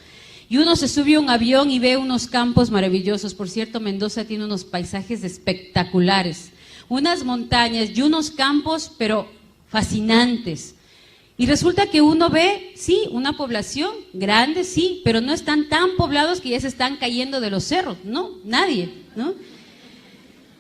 Y uno se sube a un avión y ve unos campos maravillosos. Por cierto, Mendoza tiene unos paisajes espectaculares, unas montañas y unos campos, pero fascinantes. Y resulta que uno ve, sí, una población grande, sí, pero no están tan poblados que ya se están cayendo de los cerros. No, nadie, ¿no?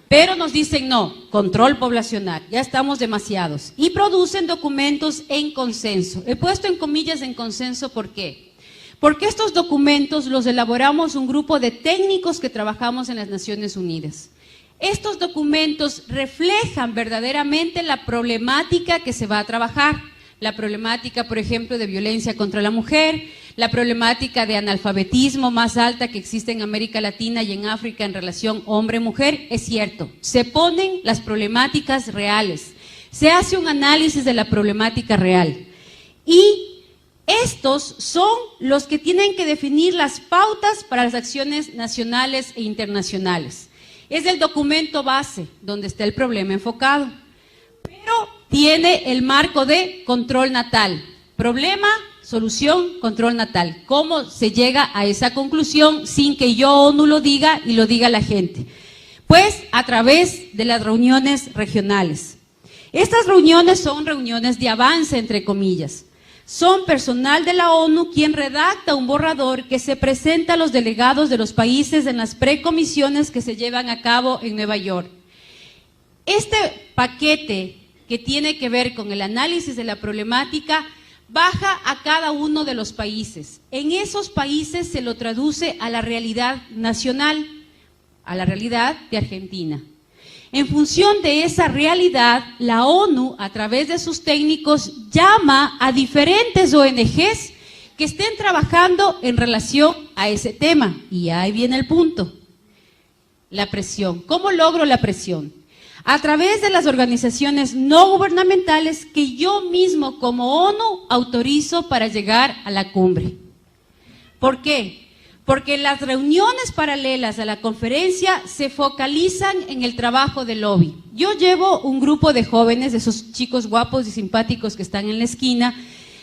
Pero nos dicen no, control poblacional, ya estamos demasiados. Y producen documentos en consenso. He puesto en comillas en consenso, ¿por qué? Porque estos documentos los elaboramos un grupo de técnicos que trabajamos en las Naciones Unidas. Estos documentos reflejan verdaderamente la problemática que se va a trabajar. La problemática, por ejemplo, de violencia contra la mujer, la problemática de analfabetismo más alta que existe en América Latina y en África en relación hombre-mujer, es cierto. Se ponen las problemáticas reales, se hace un análisis de la problemática real. Y estos son los que tienen que definir las pautas para las acciones nacionales e internacionales. Es el documento base donde está el problema enfocado, pero tiene el marco de control natal. Problema, solución, control natal. ¿Cómo se llega a esa conclusión sin que yo ONU lo diga y lo diga la gente? Pues a través de las reuniones regionales. Estas reuniones son reuniones de avance, entre comillas. Son personal de la ONU quien redacta un borrador que se presenta a los delegados de los países en las precomisiones que se llevan a cabo en Nueva York. Este paquete que tiene que ver con el análisis de la problemática, baja a cada uno de los países. En esos países se lo traduce a la realidad nacional, a la realidad de Argentina. En función de esa realidad, la ONU, a través de sus técnicos, llama a diferentes ONGs que estén trabajando en relación a ese tema. Y ahí viene el punto, la presión. ¿Cómo logro la presión? A través de las organizaciones no gubernamentales que yo mismo como ONU autorizo para llegar a la cumbre. ¿Por qué? Porque las reuniones paralelas a la conferencia se focalizan en el trabajo de lobby. Yo llevo un grupo de jóvenes, de esos chicos guapos y simpáticos que están en la esquina,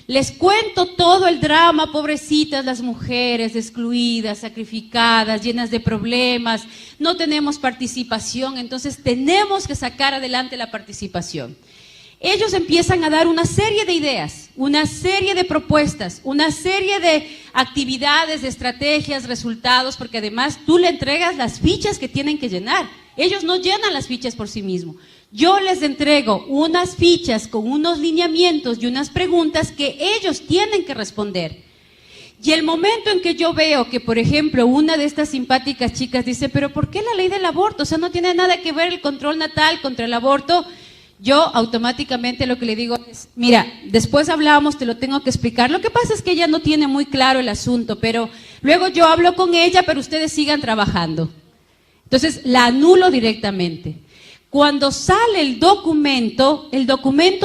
les cuento todo el drama, pobrecitas las mujeres, excluidas, sacrificadas, llenas de problemas, no tenemos participación, entonces tenemos que sacar adelante la participación. Ellos empiezan a dar una serie de ideas, una serie de propuestas, una serie de actividades, de estrategias, resultados, porque además tú le entregas las fichas que tienen que llenar. Ellos no llenan las fichas por sí mismos. Yo les entrego unas fichas con unos lineamientos y unas preguntas que ellos tienen que responder. Y el momento en que yo veo que, por ejemplo, una de estas simpáticas chicas dice, pero ¿por qué la ley del aborto? O sea, no tiene nada que ver el control natal contra el aborto. Yo automáticamente lo que le digo es, mira, después hablamos, te lo tengo que explicar. Lo que pasa es que ella no tiene muy claro el asunto, pero luego yo hablo con ella, pero ustedes sigan trabajando. Entonces, la anulo directamente. Cuando sale el documento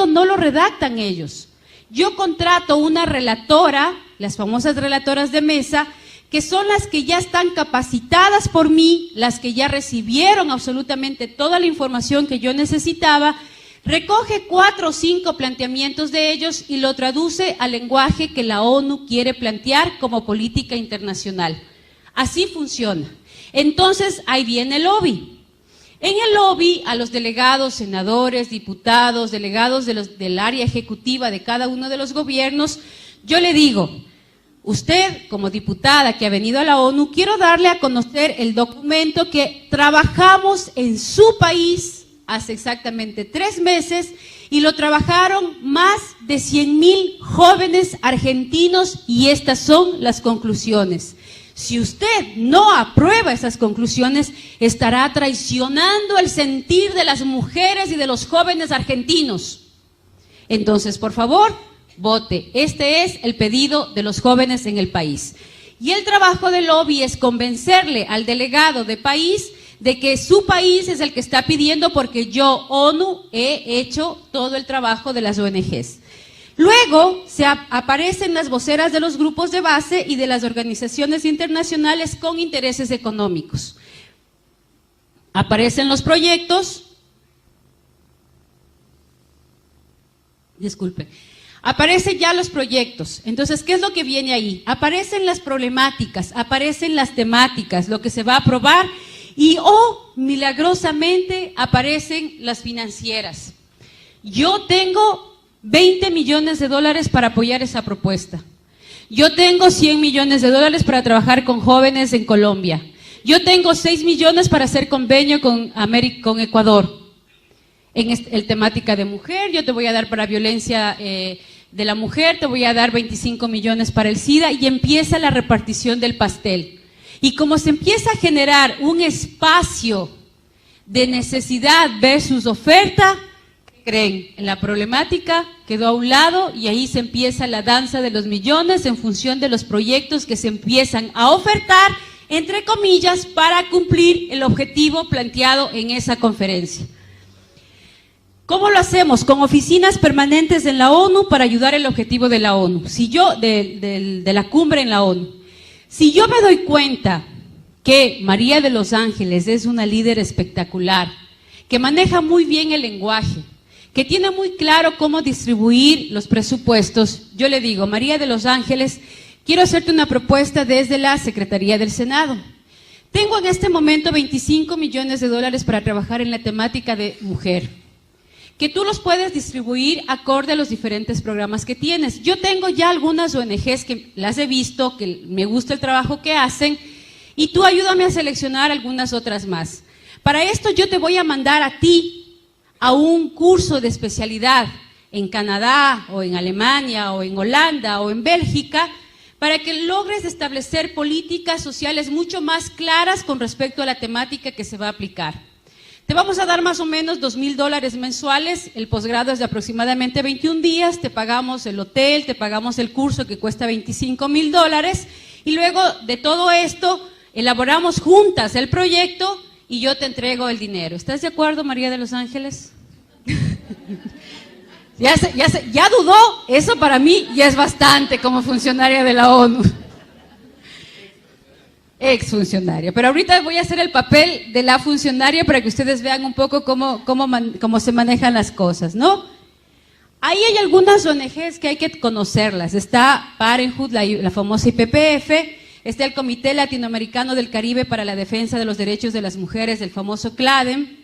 no lo redactan ellos. Yo contrato una relatora, las famosas relatoras de mesa, que son las que ya están capacitadas por mí, las que ya recibieron absolutamente toda la información que yo necesitaba, recoge 4 o 5 planteamientos de ellos y lo traduce al lenguaje que la ONU quiere plantear como política internacional. Así funciona. Entonces, ahí viene el lobby. En el lobby, a los delegados, senadores, diputados, delegados del área ejecutiva de cada uno de los gobiernos, yo le digo, usted, como diputada que ha venido a la ONU, quiero darle a conocer el documento que trabajamos en su país hace exactamente 3 meses y lo trabajaron más de 100,000 jóvenes argentinos y estas son las conclusiones. Si usted no aprueba esas conclusiones, estará traicionando el sentir de las mujeres y de los jóvenes argentinos. Entonces, por favor, vote. Este es el pedido de los jóvenes en el país. Y el trabajo del lobby es convencerle al delegado de país de que su país es el que está pidiendo porque yo, ONU, he hecho todo el trabajo de las ONGs. Luego aparecen las voceras de los grupos de base y de las organizaciones internacionales con intereses económicos. Aparecen los proyectos, aparecen ya los proyectos. Entonces, ¿qué es lo que viene ahí? Aparecen las problemáticas, aparecen las temáticas, lo que se va a aprobar y, milagrosamente, aparecen las financieras. Yo tengo 20 millones de dólares para apoyar esa propuesta. Yo tengo 100 millones de dólares para trabajar con jóvenes en Colombia. Yo tengo 6 millones para hacer convenio con Ecuador. En el temática de mujer, yo te voy a dar para violencia de la mujer, te voy a dar 25 millones para el SIDA y empieza la repartición del pastel. Y como se empieza a generar un espacio de necesidad versus oferta, creen, en la problemática quedó a un lado y ahí se empieza la danza de los millones en función de los proyectos que se empiezan a ofertar, entre comillas, para cumplir el objetivo planteado en esa conferencia. ¿Cómo lo hacemos? Con oficinas permanentes en la ONU para ayudar el objetivo de la ONU, de la cumbre en la ONU. Si yo me doy cuenta que María de los Ángeles es una líder espectacular, que maneja muy bien el lenguaje, que tiene muy claro cómo distribuir los presupuestos, yo le digo, María de los Ángeles, quiero hacerte una propuesta desde la Secretaría del Senado. Tengo en este momento 25 millones de dólares para trabajar en la temática de mujer, que tú los puedes distribuir acorde a los diferentes programas que tienes. Yo tengo ya algunas ONGs que las he visto, que me gusta el trabajo que hacen, y tú ayúdame a seleccionar algunas otras más. Para esto yo te voy a mandar a ti a un curso de especialidad en Canadá o en Alemania o en Holanda o en Bélgica para que logres establecer políticas sociales mucho más claras con respecto a la temática que se va a aplicar. Te vamos a dar más o menos $2,000 mensuales, el posgrado es de aproximadamente 21 días, te pagamos el hotel, te pagamos el curso que cuesta $25,000 y luego de todo esto elaboramos juntas el proyecto y yo te entrego el dinero. ¿Estás de acuerdo, María de los Ángeles? Ya dudó, eso para mí ya es bastante como funcionaria de la ONU. Exfuncionaria, pero ahorita voy a hacer el papel de la funcionaria para que ustedes vean un poco cómo se manejan las cosas, ¿no? Ahí hay algunas ONGs que hay que conocerlas. Está Parenthood, la famosa IPPF, está el Comité Latinoamericano del Caribe para la Defensa de los Derechos de las Mujeres, el famoso CLADEM,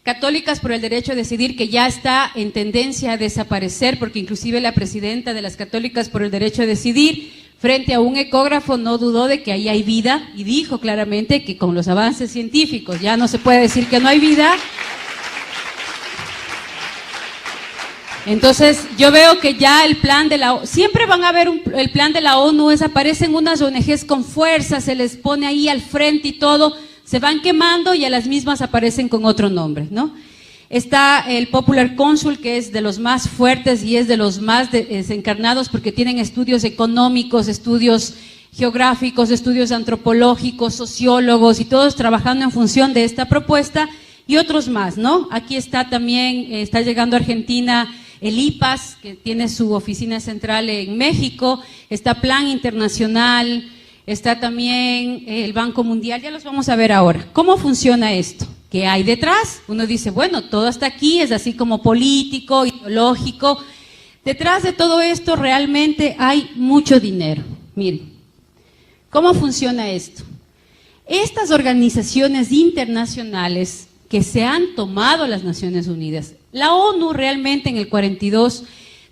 Católicas por el Derecho a Decidir, que ya está en tendencia a desaparecer, porque inclusive la presidenta de las Católicas por el Derecho a Decidir, frente a un ecógrafo, no dudó de que ahí hay vida, y dijo claramente que con los avances científicos ya no se puede decir que no hay vida. Entonces, yo veo que ya el plan de la ONU, siempre van a ver el plan de la ONU, aparecen unas ONGs con fuerza, se les pone ahí al frente y todo, se van quemando y a las mismas aparecen con otro nombre, ¿no? Está el Popular Council, que es de los más fuertes y es de los más desencarnados porque tienen estudios económicos, estudios geográficos, estudios antropológicos, sociólogos y todos trabajando en función de esta propuesta y otros más, ¿no? Aquí está también, está llegando a Argentina el IPAS, que tiene su oficina central en México, está Plan Internacional, está también el Banco Mundial, ya los vamos a ver ahora. ¿Cómo funciona esto? ¿Qué hay detrás? Uno dice, bueno, todo hasta aquí es así como político, ideológico. Detrás de todo esto realmente hay mucho dinero. Miren, ¿cómo funciona esto? Estas organizaciones internacionales que se han tomado las Naciones Unidas, la ONU realmente en el 42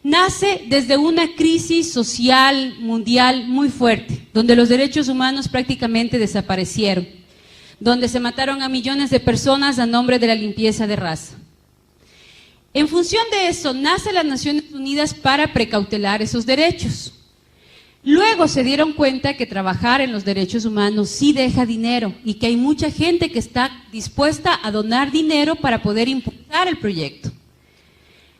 nace desde una crisis social mundial muy fuerte, donde los derechos humanos prácticamente desaparecieron, donde se mataron a millones de personas a nombre de la limpieza de raza. En función de eso, nace las Naciones Unidas para precautelar esos derechos. Luego se dieron cuenta que trabajar en los derechos humanos sí deja dinero y que hay mucha gente que está dispuesta a donar dinero para poder impulsar el proyecto.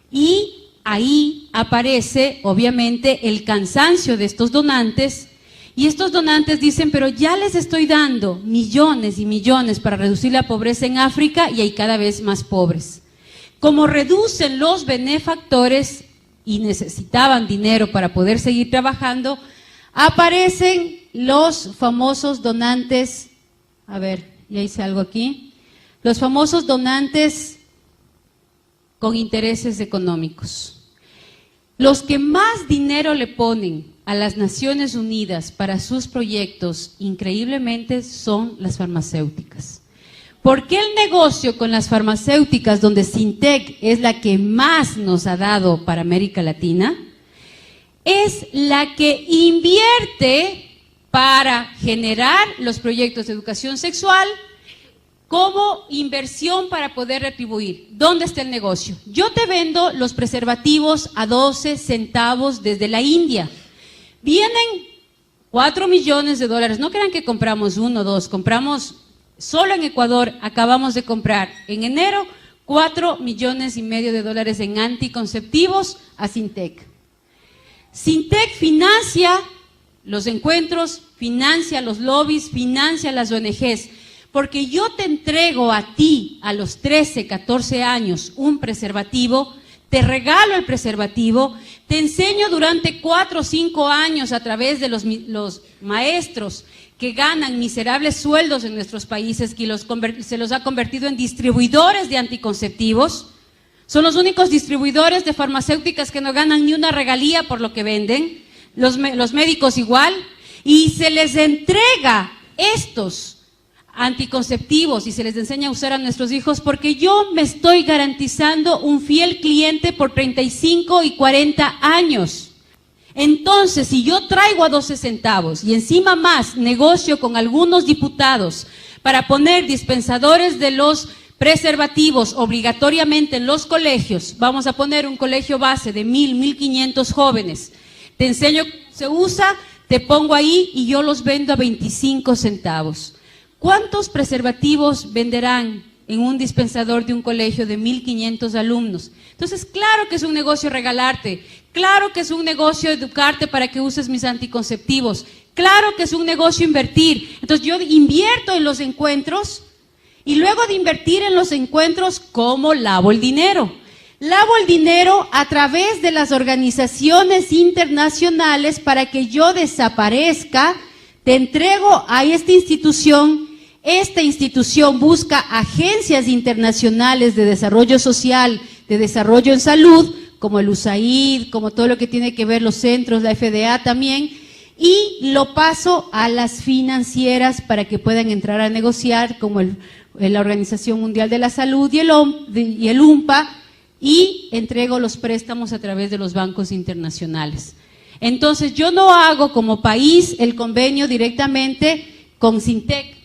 Y ahí aparece, obviamente, el cansancio de estos donantes. Y estos donantes dicen, pero ya les estoy dando millones y millones para reducir la pobreza en África y hay cada vez más pobres. Como reducen los benefactores y necesitaban dinero para poder seguir trabajando, aparecen los famosos donantes, a ver, ya hice algo aquí, los famosos donantes con intereses económicos. Los que más dinero le ponen a las Naciones Unidas para sus proyectos, increíblemente, son las farmacéuticas. ¿Por qué el negocio con las farmacéuticas, donde Sintec es la que más nos ha dado para América Latina? Es la que invierte para generar los proyectos de educación sexual como inversión para poder retribuir. ¿Dónde está el negocio? Yo te vendo los preservativos a 12 centavos desde la India. Vienen 4 millones de dólares. No crean que compramos 1 o 2, compramos, solo en Ecuador acabamos de comprar en enero 4,5 millones de dólares en anticonceptivos a Sintec. Sintec financia los encuentros, financia los lobbies, financia las ONGs, porque yo te entrego a ti a los 13, 14 años un preservativo, te regalo el preservativo, te enseño durante 4 o 5 años a través de los maestros que ganan miserables sueldos en nuestros países, que se los ha convertido en distribuidores de anticonceptivos. Son los únicos distribuidores de farmacéuticas que no ganan ni una regalía por lo que venden, los médicos igual, y se les entrega estos anticonceptivos y se les enseña a usar a nuestros hijos porque yo me estoy garantizando un fiel cliente por 35 y 40 años. Entonces, si yo traigo a 12 centavos y encima más negocio con algunos diputados para poner dispensadores de los preservativos obligatoriamente en los colegios, vamos a poner un colegio base de 1,500 jóvenes, te enseño cómo se usa, te pongo ahí y yo los vendo a 25 centavos. ¿Cuántos preservativos venderán en un dispensador de un colegio de 1,500 alumnos? Entonces, claro que es un negocio regalarte, claro que es un negocio educarte para que uses mis anticonceptivos, claro que es un negocio invertir. Entonces, yo invierto en los encuentros. Y luego de invertir en los encuentros, ¿cómo lavo el dinero? Lavo el dinero a través de las organizaciones internacionales para que yo desaparezca, te entrego a esta institución busca agencias internacionales de desarrollo social, de desarrollo en salud, como el USAID, como todo lo que tiene que ver los centros, la FDA también, y lo paso a las financieras para que puedan entrar a negociar, como la Organización Mundial de la Salud y el UNPA, y entrego los préstamos a través de los bancos internacionales. Entonces, yo no hago como país el convenio directamente con Sintec,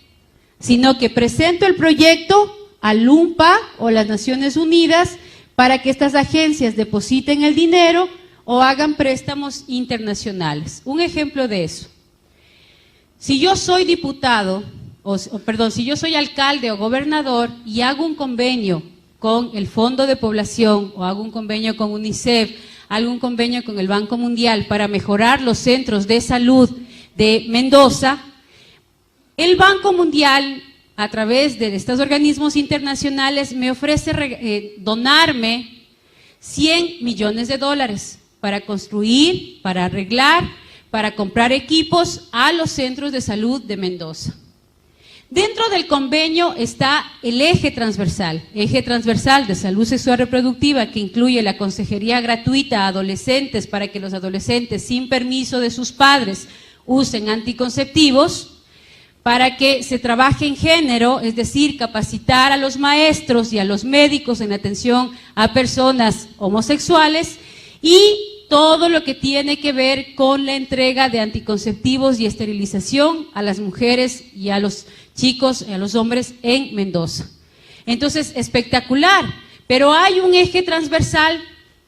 sino que presento el proyecto al UNPA o las Naciones Unidas para que estas agencias depositen el dinero o hagan préstamos internacionales. Un ejemplo de eso. Si yo soy diputado, si yo soy alcalde o gobernador y hago un convenio con el Fondo de Población o hago un convenio con UNICEF, hago un convenio con el Banco Mundial para mejorar los centros de salud de Mendoza, el Banco Mundial, a través de estos organismos internacionales, me ofrece donarme $100 millones para construir, para arreglar, para comprar equipos a los centros de salud de Mendoza. Dentro del convenio está el eje transversal de salud sexual reproductiva, que incluye la consejería gratuita a adolescentes para que los adolescentes sin permiso de sus padres usen anticonceptivos, para que se trabaje en género, es decir, capacitar a los maestros y a los médicos en atención a personas homosexuales, y todo lo que tiene que ver con la entrega de anticonceptivos y esterilización a las mujeres y a los chicos, a los hombres en Mendoza. Entonces, espectacular, pero hay un eje transversal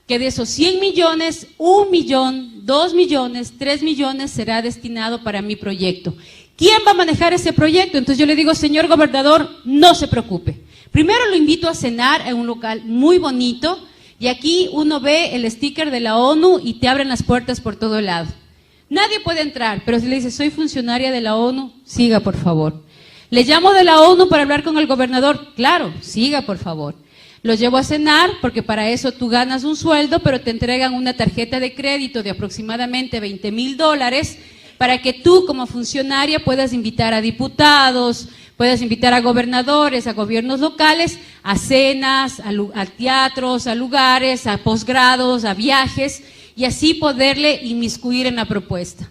que de esos 100 millones, 1 millón, 2 millones, 3 millones será destinado para mi proyecto. ¿Quién va a manejar ese proyecto? Entonces yo le digo, señor gobernador, no se preocupe. Primero lo invito a cenar en un local muy bonito, y aquí uno ve el sticker de la ONU y te abren las puertas por todo lado. Nadie puede entrar, pero si le dice, soy funcionaria de la ONU, siga por favor. Le llamo de la ONU para hablar con el gobernador, claro, siga por favor. Los llevo a cenar, porque para eso tú ganas un sueldo, pero te entregan una tarjeta de crédito de aproximadamente $20,000, para que tú como funcionaria puedas invitar a diputados, puedas invitar a gobernadores, a gobiernos locales, a cenas, a teatros, a lugares, a posgrados, a viajes, y así poderle inmiscuir en la propuesta.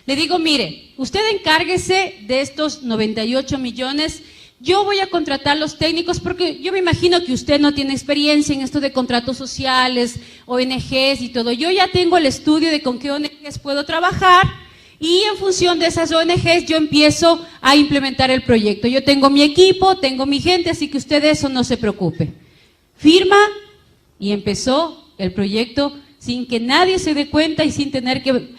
Le digo, mire, usted encárguese de estos 98 millones, yo voy a contratar los técnicos, porque yo me imagino que usted no tiene experiencia en esto de contratos sociales, ONGs y todo. Yo ya tengo el estudio de con qué ONGs puedo trabajar, y en función de esas ONGs yo empiezo a implementar el proyecto. Yo tengo mi equipo, tengo mi gente, así que usted de eso no se preocupe. Firma, y empezó el proyecto sin que nadie se dé cuenta y sin tener que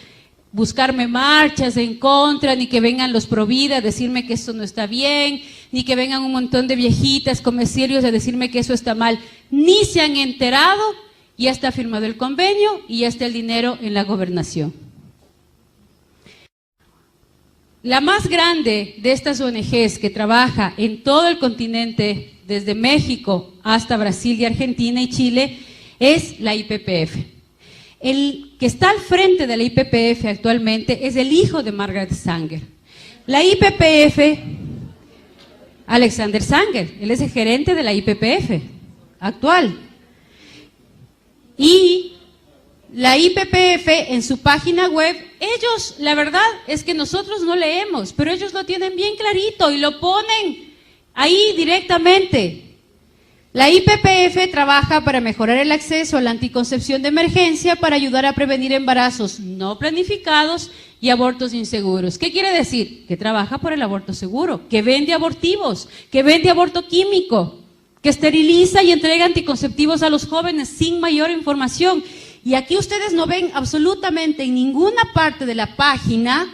buscarme marchas en contra, ni que vengan los Provida a decirme que eso no está bien, ni que vengan un montón de viejitas comerciarios a decirme que eso está mal. Ni se han enterado, ya está firmado el convenio y ya está el dinero en la gobernación. La más grande de estas ONGs que trabaja en todo el continente, desde México hasta Brasil y Argentina y Chile, es la IPPF. El que está al frente de la IPPF actualmente es el hijo de Margaret Sanger. La IPPF, Alexander Sanger, él es el gerente de la IPPF actual. Y la IPPF en su página web, ellos, la verdad es que nosotros no leemos, pero ellos lo tienen bien clarito y lo ponen ahí directamente. La IPPF trabaja para mejorar el acceso a la anticoncepción de emergencia para ayudar a prevenir embarazos no planificados y abortos inseguros. ¿Qué quiere decir? Que trabaja por el aborto seguro, que vende abortivos, que vende aborto químico, que esteriliza y entrega anticonceptivos a los jóvenes sin mayor información. Y aquí ustedes no ven absolutamente en ninguna parte de la página,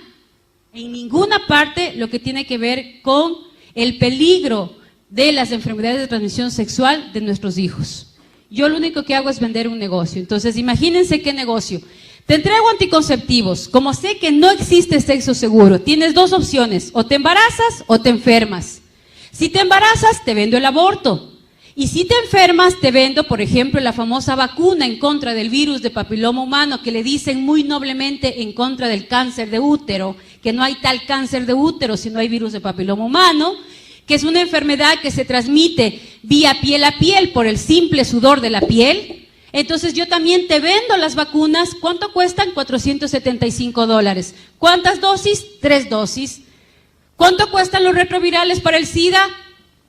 en ninguna parte, lo que tiene que ver con el peligro de las enfermedades de transmisión sexual de nuestros hijos. Yo lo único que hago es vender un negocio. Entonces, imagínense qué negocio. Te entrego anticonceptivos. Como sé que no existe sexo seguro, tienes dos opciones: o te embarazas o te enfermas. Si te embarazas, te vendo el aborto. Y si te enfermas, te vendo, por ejemplo, la famosa vacuna en contra del virus de papiloma humano, que le dicen muy noblemente en contra del cáncer de útero, que no hay tal cáncer de útero si no hay virus de papiloma humano, que es una enfermedad que se transmite vía piel a piel por el simple sudor de la piel. Entonces yo también te vendo las vacunas. ¿Cuánto cuestan? $475. ¿Cuántas dosis? 3 dosis. ¿Cuánto cuestan los retrovirales para el SIDA?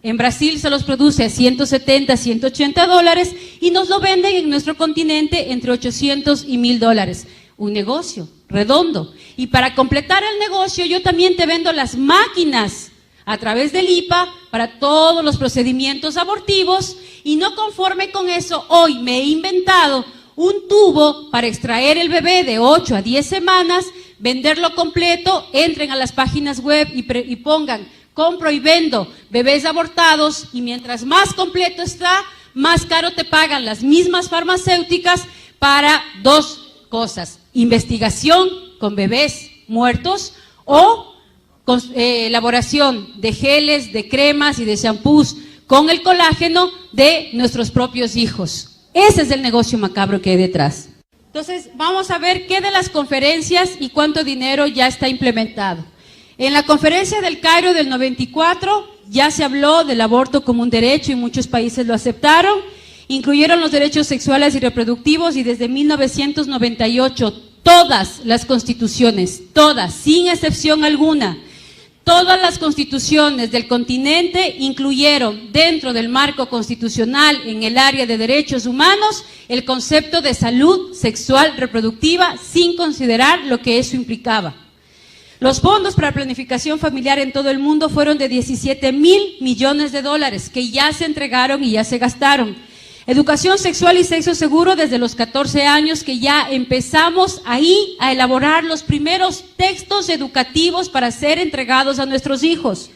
En Brasil se los produce a $170, $180 y nos lo venden en nuestro continente entre $800 y $1,000. Un negocio redondo. Y para completar el negocio, yo también te vendo las máquinas a través del IPA para todos los procedimientos abortivos, y no conforme con eso, hoy me he inventado un tubo para extraer el bebé de 8 a 10 semanas, venderlo completo. Entren a las páginas web y pongan compro y vendo bebés abortados, y mientras más completo está, más caro te pagan las mismas farmacéuticas para dos cosas: investigación con bebés muertos o elaboración de geles, de cremas y de shampoos con el colágeno de nuestros propios hijos. Ese es el negocio macabro que hay detrás. Entonces, vamos a ver qué de las conferencias y cuánto dinero ya está implementado. En la conferencia del Cairo del 94 ya se habló del aborto como un derecho y muchos países lo aceptaron. Incluyeron los derechos sexuales y reproductivos, y desde 1998 todas las constituciones, todas, sin excepción alguna, todas las constituciones del continente incluyeron dentro del marco constitucional en el área de derechos humanos el concepto de salud sexual reproductiva, sin considerar lo que eso implicaba. Los fondos para planificación familiar en todo el mundo fueron de 17.000 millones de dólares que ya se entregaron y ya se gastaron. Educación sexual y sexo seguro desde los 14 años, que ya empezamos ahí a elaborar los primeros textos educativos para ser entregados a nuestros hijos.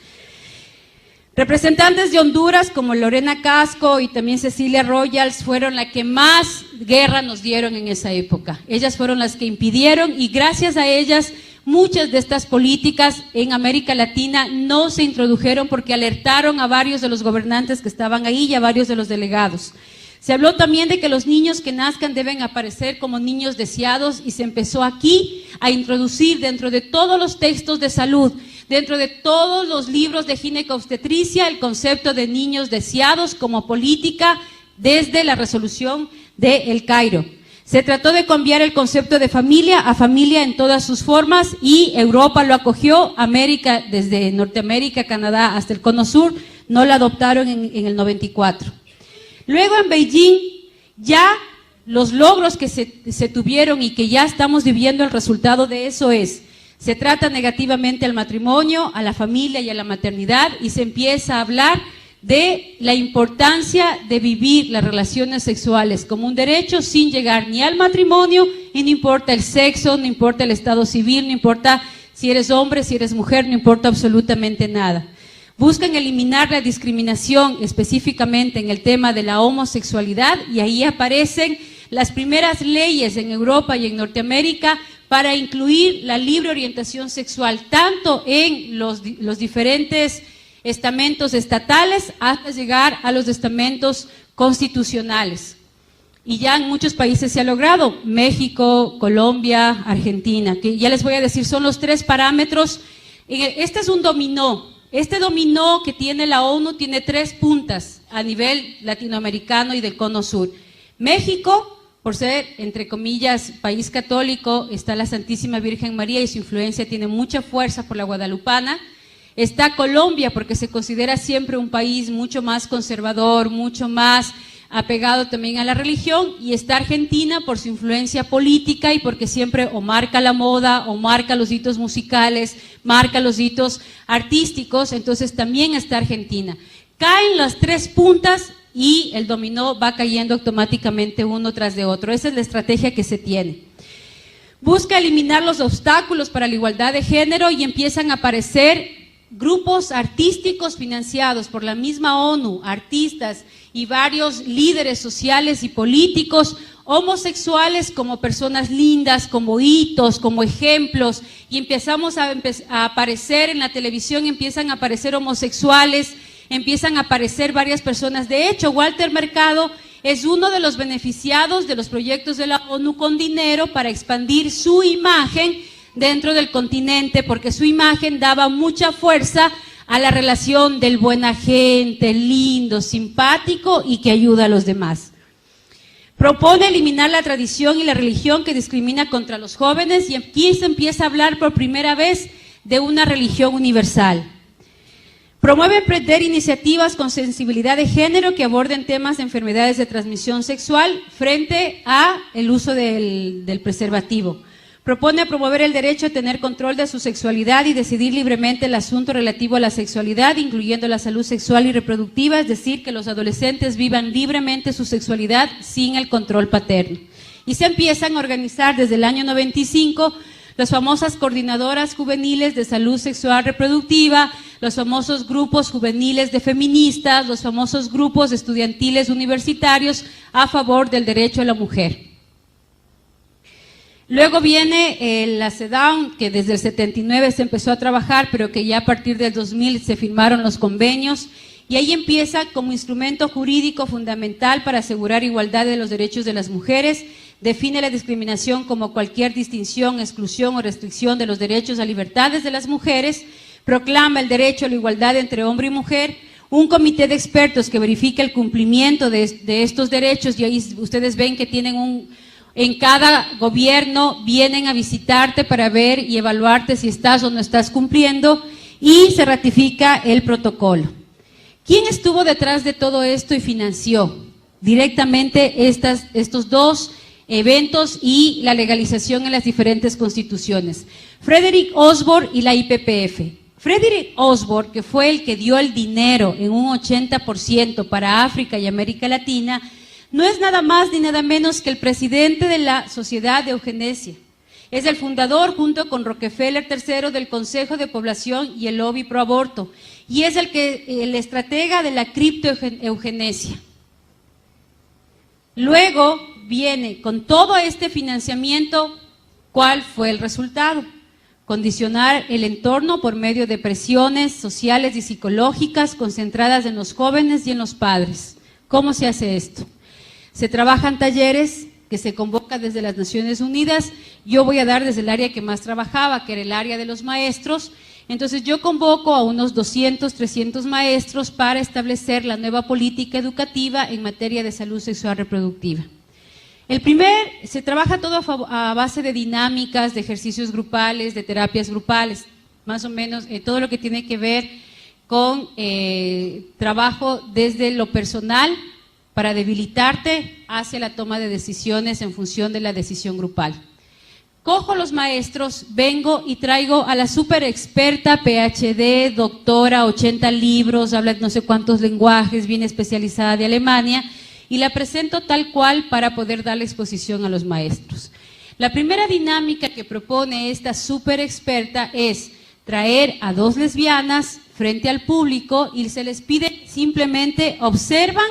Representantes de Honduras como Lorena Casco y también Cecilia Royals fueron las que más guerra nos dieron en esa época. Ellas fueron las que impidieron, y gracias a ellas muchas de estas políticas en América Latina no se introdujeron, porque alertaron a varios de los gobernantes que estaban ahí y a varios de los delegados. Se habló también de que los niños que nazcan deben aparecer como niños deseados, y se empezó aquí a introducir dentro de todos los textos de salud, dentro de todos los libros de ginecobstetricia, el concepto de niños deseados como política desde la resolución de El Cairo. Se trató de cambiar el concepto de familia a familia en todas sus formas, y Europa lo acogió. América, desde Norteamérica, Canadá hasta el Cono Sur, no la adoptaron en el 94. Luego en Beijing, ya los logros que se tuvieron y que ya estamos viviendo el resultado de eso se trata negativamente al matrimonio, a la familia y a la maternidad, y se empieza a hablar de la importancia de vivir las relaciones sexuales como un derecho sin llegar ni al matrimonio, y no importa el sexo, no importa el estado civil, no importa si eres hombre, si eres mujer, no importa absolutamente nada. Buscan eliminar la discriminación específicamente en el tema de la homosexualidad, y ahí aparecen las primeras leyes en Europa y en Norteamérica para incluir la libre orientación sexual, tanto en los diferentes estamentos estatales hasta llegar a los estamentos constitucionales. Y ya en muchos países se ha logrado: México, Colombia, Argentina, que ya les voy a decir, son los 3 parámetros. Este es un dominó. Este dominó que tiene la ONU tiene 3 puntas a nivel latinoamericano y del Cono Sur. México, por ser, entre comillas, país católico, está la Santísima Virgen María y su influencia tiene mucha fuerza por la guadalupana. Está Colombia, porque se considera siempre un país mucho más conservador, mucho más apegado también a la religión, y está Argentina por su influencia política y porque siempre o marca la moda, o marca los hitos musicales, marca los hitos artísticos. Entonces también está Argentina. Caen las 3 puntas y el dominó va cayendo automáticamente uno tras de otro. Esa es la estrategia que se tiene. Busca eliminar los obstáculos para la igualdad de género, y empiezan a aparecer grupos artísticos financiados por la misma ONU, artistas y varios líderes sociales y políticos, homosexuales como personas lindas, como hitos, como ejemplos, y empezamos a aparecer en la televisión, empiezan a aparecer homosexuales, empiezan a aparecer varias personas. De hecho, Walter Mercado es uno de los beneficiados de los proyectos de la ONU con dinero para expandir su imagen dentro del continente, porque su imagen daba mucha fuerza a la relación del buena gente, lindo, simpático y que ayuda a los demás. Propone eliminar la tradición y la religión que discrimina contra los jóvenes, y aquí se empieza a hablar por primera vez de una religión universal. Promueve emprender iniciativas con sensibilidad de género que aborden temas de enfermedades de transmisión sexual frente a el uso del preservativo. Propone promover el derecho a tener control de su sexualidad y decidir libremente el asunto relativo a la sexualidad, incluyendo la salud sexual y reproductiva, es decir, que los adolescentes vivan libremente su sexualidad sin el control paterno. Y se empiezan a organizar desde el año 95 las famosas coordinadoras juveniles de salud sexual reproductiva, los famosos grupos juveniles de feministas, los famosos grupos estudiantiles universitarios a favor del derecho a la mujer. Luego viene la CEDAW, que desde el 79 se empezó a trabajar, pero que ya a partir del 2000 se firmaron los convenios, y ahí empieza como instrumento jurídico fundamental para asegurar igualdad de los derechos de las mujeres. Define la discriminación como cualquier distinción, exclusión o restricción de los derechos a libertades de las mujeres, proclama el derecho a la igualdad entre hombre y mujer, un comité de expertos que verifica el cumplimiento de estos derechos, y ahí ustedes ven que tienen en cada gobierno vienen a visitarte para ver y evaluarte si estás o no estás cumpliendo, y se ratifica el protocolo. ¿Quién estuvo detrás de todo esto y financió directamente estos dos eventos y la legalización en las diferentes constituciones? Frederick Osborne y la IPPF. Frederick Osborne, que fue el que dio el dinero en un 80% para África y América Latina, no es nada más ni nada menos que el presidente de la Sociedad de Eugenesia. Es el fundador, junto con Rockefeller III, del Consejo de Población y el Lobby Pro Aborto, y es el estratega de la criptoeugenesia. Luego viene, con todo este financiamiento, ¿cuál fue el resultado? Condicionar el entorno por medio de presiones sociales y psicológicas concentradas en los jóvenes y en los padres. ¿Cómo se hace esto? Se trabajan talleres que se convocan desde las Naciones Unidas. Yo voy a dar desde el área que más trabajaba, que era el área de los maestros. Entonces yo convoco a unos 200, 300 maestros para establecer la nueva política educativa en materia de salud sexual reproductiva. Se trabaja todo a base de dinámicas, de ejercicios grupales, de terapias grupales, más o menos todo lo que tiene que ver con trabajo desde lo personal para debilitarte hacia la toma de decisiones en función de la decisión grupal. Cojo los maestros, vengo y traigo a la súper experta, PhD, doctora, 80 libros, habla no sé cuántos lenguajes, bien especializada de Alemania, y la presento tal cual para poder darle exposición a los maestros. La primera dinámica que propone esta súper experta es traer a dos lesbianas frente al público y se les pide simplemente observan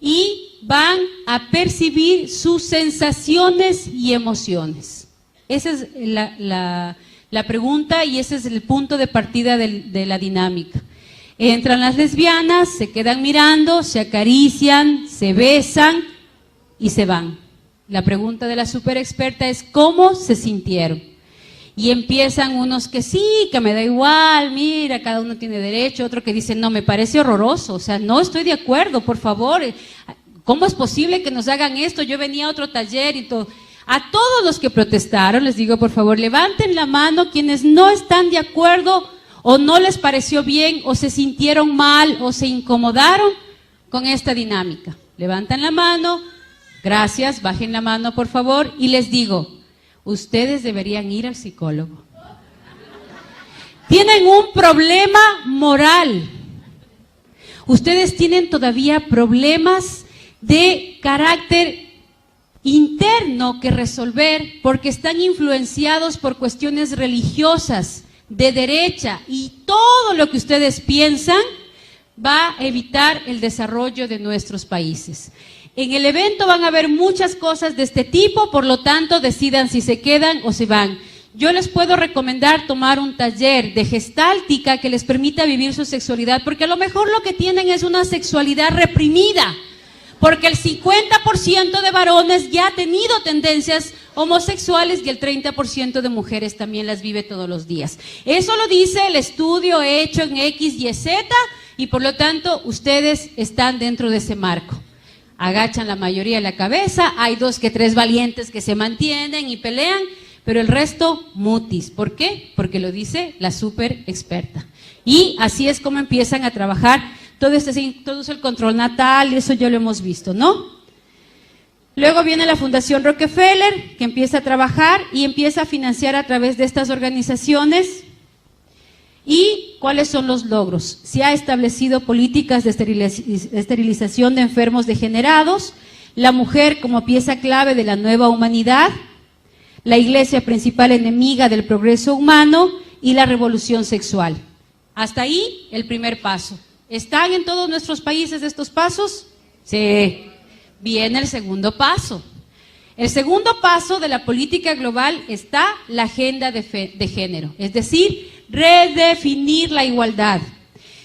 y van a percibir sus sensaciones y emociones. Esa es la pregunta y ese es el punto de partida de la dinámica. Entran las lesbianas, se quedan mirando, se acarician, se besan y se van. La pregunta de la super experta es ¿cómo se sintieron? Y empiezan unos que sí, que me da igual, mira, cada uno tiene derecho, otro que dice no, me parece horroroso, o sea, no estoy de acuerdo, por favor, ¿cómo es posible que nos hagan esto? Yo venía a otro taller y todo. A todos los que protestaron les digo, por favor, levanten la mano quienes no están de acuerdo o no les pareció bien o se sintieron mal o se incomodaron con esta dinámica. Levantan la mano, gracias, bajen la mano por favor y les digo, ustedes deberían ir al psicólogo. Tienen un problema moral. Ustedes tienen todavía problemas de carácter interno que resolver porque están influenciados por cuestiones religiosas, de derecha, y todo lo que ustedes piensan va a evitar el desarrollo de nuestros países. En el evento van a haber muchas cosas de este tipo, por lo tanto decidan si se quedan o se van. Yo les puedo recomendar tomar un taller de gestáltica que les permita vivir su sexualidad, porque a lo mejor lo que tienen es una sexualidad reprimida, porque el 50% de varones ya ha tenido tendencias homosexuales y el 30% de mujeres también las vive todos los días. Eso lo dice el estudio hecho en X, Y, Z, y por lo tanto ustedes están dentro de ese marco. Agachan la mayoría la cabeza, hay 2 que 3 valientes que se mantienen y pelean, pero el resto mutis. ¿Por qué? Porque lo dice la súper experta. Y así es como empiezan a trabajar. Todo esto se introduce el control natal y eso ya lo hemos visto, ¿no? Luego viene la Fundación Rockefeller, que empieza a trabajar y empieza a financiar a través de estas organizaciones. ¿Y cuáles son los logros? Se ha establecido políticas de esterilización de enfermos degenerados, la mujer como pieza clave de la nueva humanidad, la iglesia principal enemiga del progreso humano y la revolución sexual. Hasta ahí el primer paso. ¿Están en todos nuestros países estos pasos? Sí. Viene el segundo paso. El segundo paso de la política global está la agenda de género, es decir, redefinir la igualdad.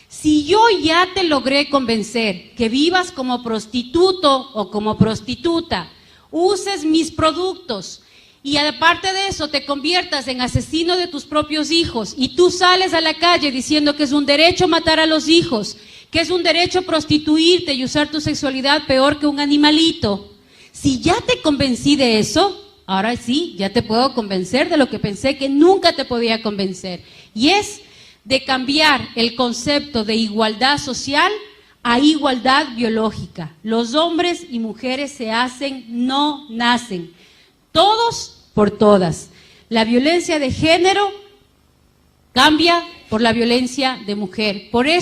Si yo ya te logré convencer que vivas como prostituto o como prostituta, uses mis productos y aparte de eso te conviertas en asesino de tus propios hijos y tú sales a la calle diciendo que es un derecho matar a los hijos, que es un derecho prostituirte y usar tu sexualidad peor que un animalito. Si ya te convencí de eso, ahora sí, ya te puedo convencer de lo que pensé que nunca te podía convencer. Y es de cambiar el concepto de igualdad social a igualdad biológica. Los hombres y mujeres se hacen, no nacen. Todos por todas. La violencia de género cambia por la violencia de mujer. Por eso